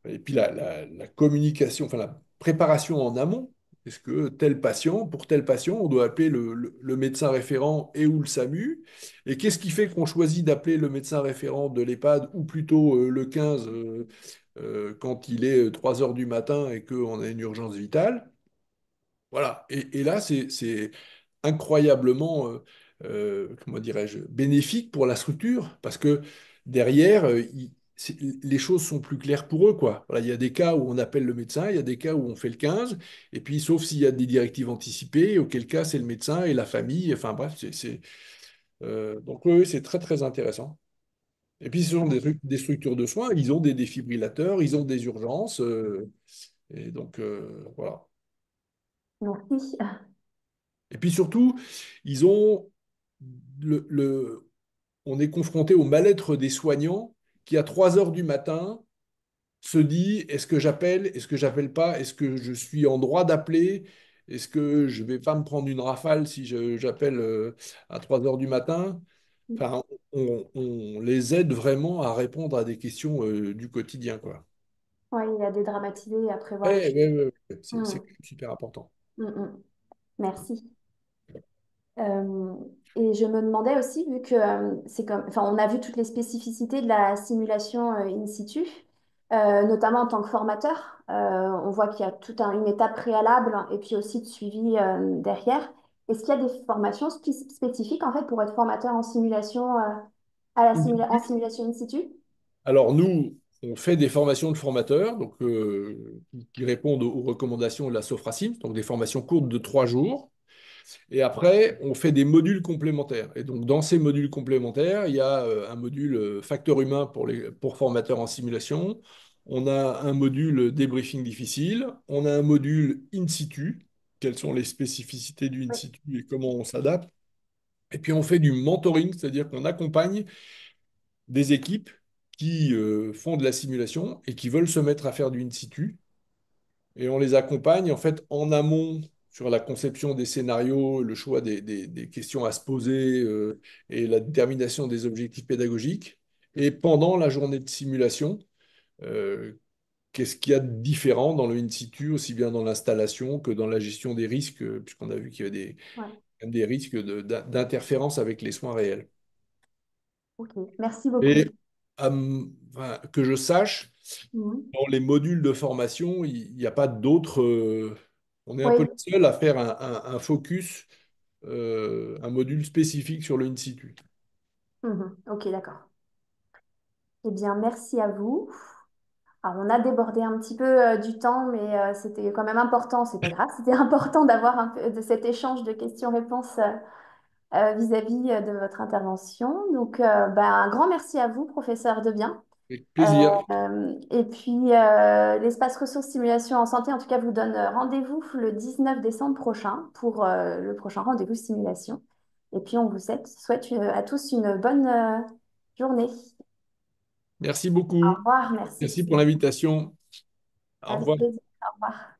et puis la communication, enfin la préparation en amont. Est-ce que tel patient, pour tel patient, on doit appeler le médecin référent et ou le SAMU? Et qu'est-ce qui fait qu'on choisit d'appeler le médecin référent de l'EHPAD ou plutôt le 15 quand il est 3 heures du matin et qu'on a une urgence vitale? Voilà. Et là, c'est incroyablement, comment dirais-je, bénéfique pour la structure parce que derrière, les choses sont plus claires pour eux, quoi. Voilà, il y a des cas où on appelle le médecin, il y a des cas où on fait le 15, et puis sauf s'il y a des directives anticipées, auquel cas c'est le médecin et la famille. Enfin bref, donc oui, oui, c'est très très intéressant. Et puis ce sont des structures de soins, ils ont des défibrillateurs, ils ont des urgences, et donc voilà. Merci. Et puis surtout, ils ont on est confronté au mal-être des soignants qui, à 3 heures du matin, se dit, est-ce que j'appelle, est-ce que j'appelle pas, est-ce que je suis en droit d'appeler, est-ce que je vais pas me prendre une rafale si j'appelle à 3 heures du matin? Enfin, on les aide vraiment à répondre à des questions du quotidien, quoi. Oui, il y a dédramatisé à prévoir les Ouais, choses. ouais, ouais, ouais. C'est Mm, quand même super important. mm, mm. Merci. Euh, et je me demandais aussi, vu que c'est comme, enfin, on a vu toutes les spécificités de la simulation in situ, notamment en tant que formateur. On voit qu'il y a toute une étape préalable et puis aussi de suivi derrière. Est-ce qu'il y a des formations spécifiques en fait pour être formateur en simulation en simulation in situ? Alors nous, on fait des formations de formateurs donc, qui répondent aux recommandations de la Sofrasim, donc des formations courtes de 3 jours. Et après, on fait des modules complémentaires. Et donc, dans ces modules complémentaires, il y a un module facteur humain pour formateurs en simulation. On a un module débriefing difficile. On a un module in situ. Quelles sont les spécificités du in Oui. situ et comment on s'adapte. Et puis, on fait du mentoring, c'est-à-dire qu'on accompagne des équipes qui font de la simulation et qui veulent se mettre à faire du in situ. Et on les accompagne en fait en amont sur la conception des scénarios, le choix des questions à se poser et la détermination des objectifs pédagogiques. Et pendant la journée de simulation, euh, qu'est-ce qu'il y a de différent dans le in situ, aussi bien dans l'installation que dans la gestion des risques, puisqu'on a vu qu'il y avait Ouais. quand même des risques d'interférence avec les soins réels. Ok. Merci beaucoup. Et enfin, que je sache, Mhm. dans les modules de formation, il n'y a pas d'autres. On est un peu Oui. les seuls à faire un focus, un module spécifique sur le in situ. Mhm. Ok, d'accord. Eh bien, merci à vous. Alors, on a débordé un petit peu du temps, mais c'était quand même important, c'est pas grave, c'était important d'avoir un peu de cet échange de questions-réponses vis-à-vis de votre intervention. Donc, ben, un grand merci à vous, professeur Debien. Avec plaisir. Et puis, l'espace ressources simulation en santé, en tout cas, vous donne rendez-vous le 19 décembre prochain pour le prochain rendez-vous simulation. Et puis, on vous souhaite à tous une bonne journée. Merci Au beaucoup. revoir, merci. Merci pour l'invitation. Au Avec revoir. plaisir. Au revoir.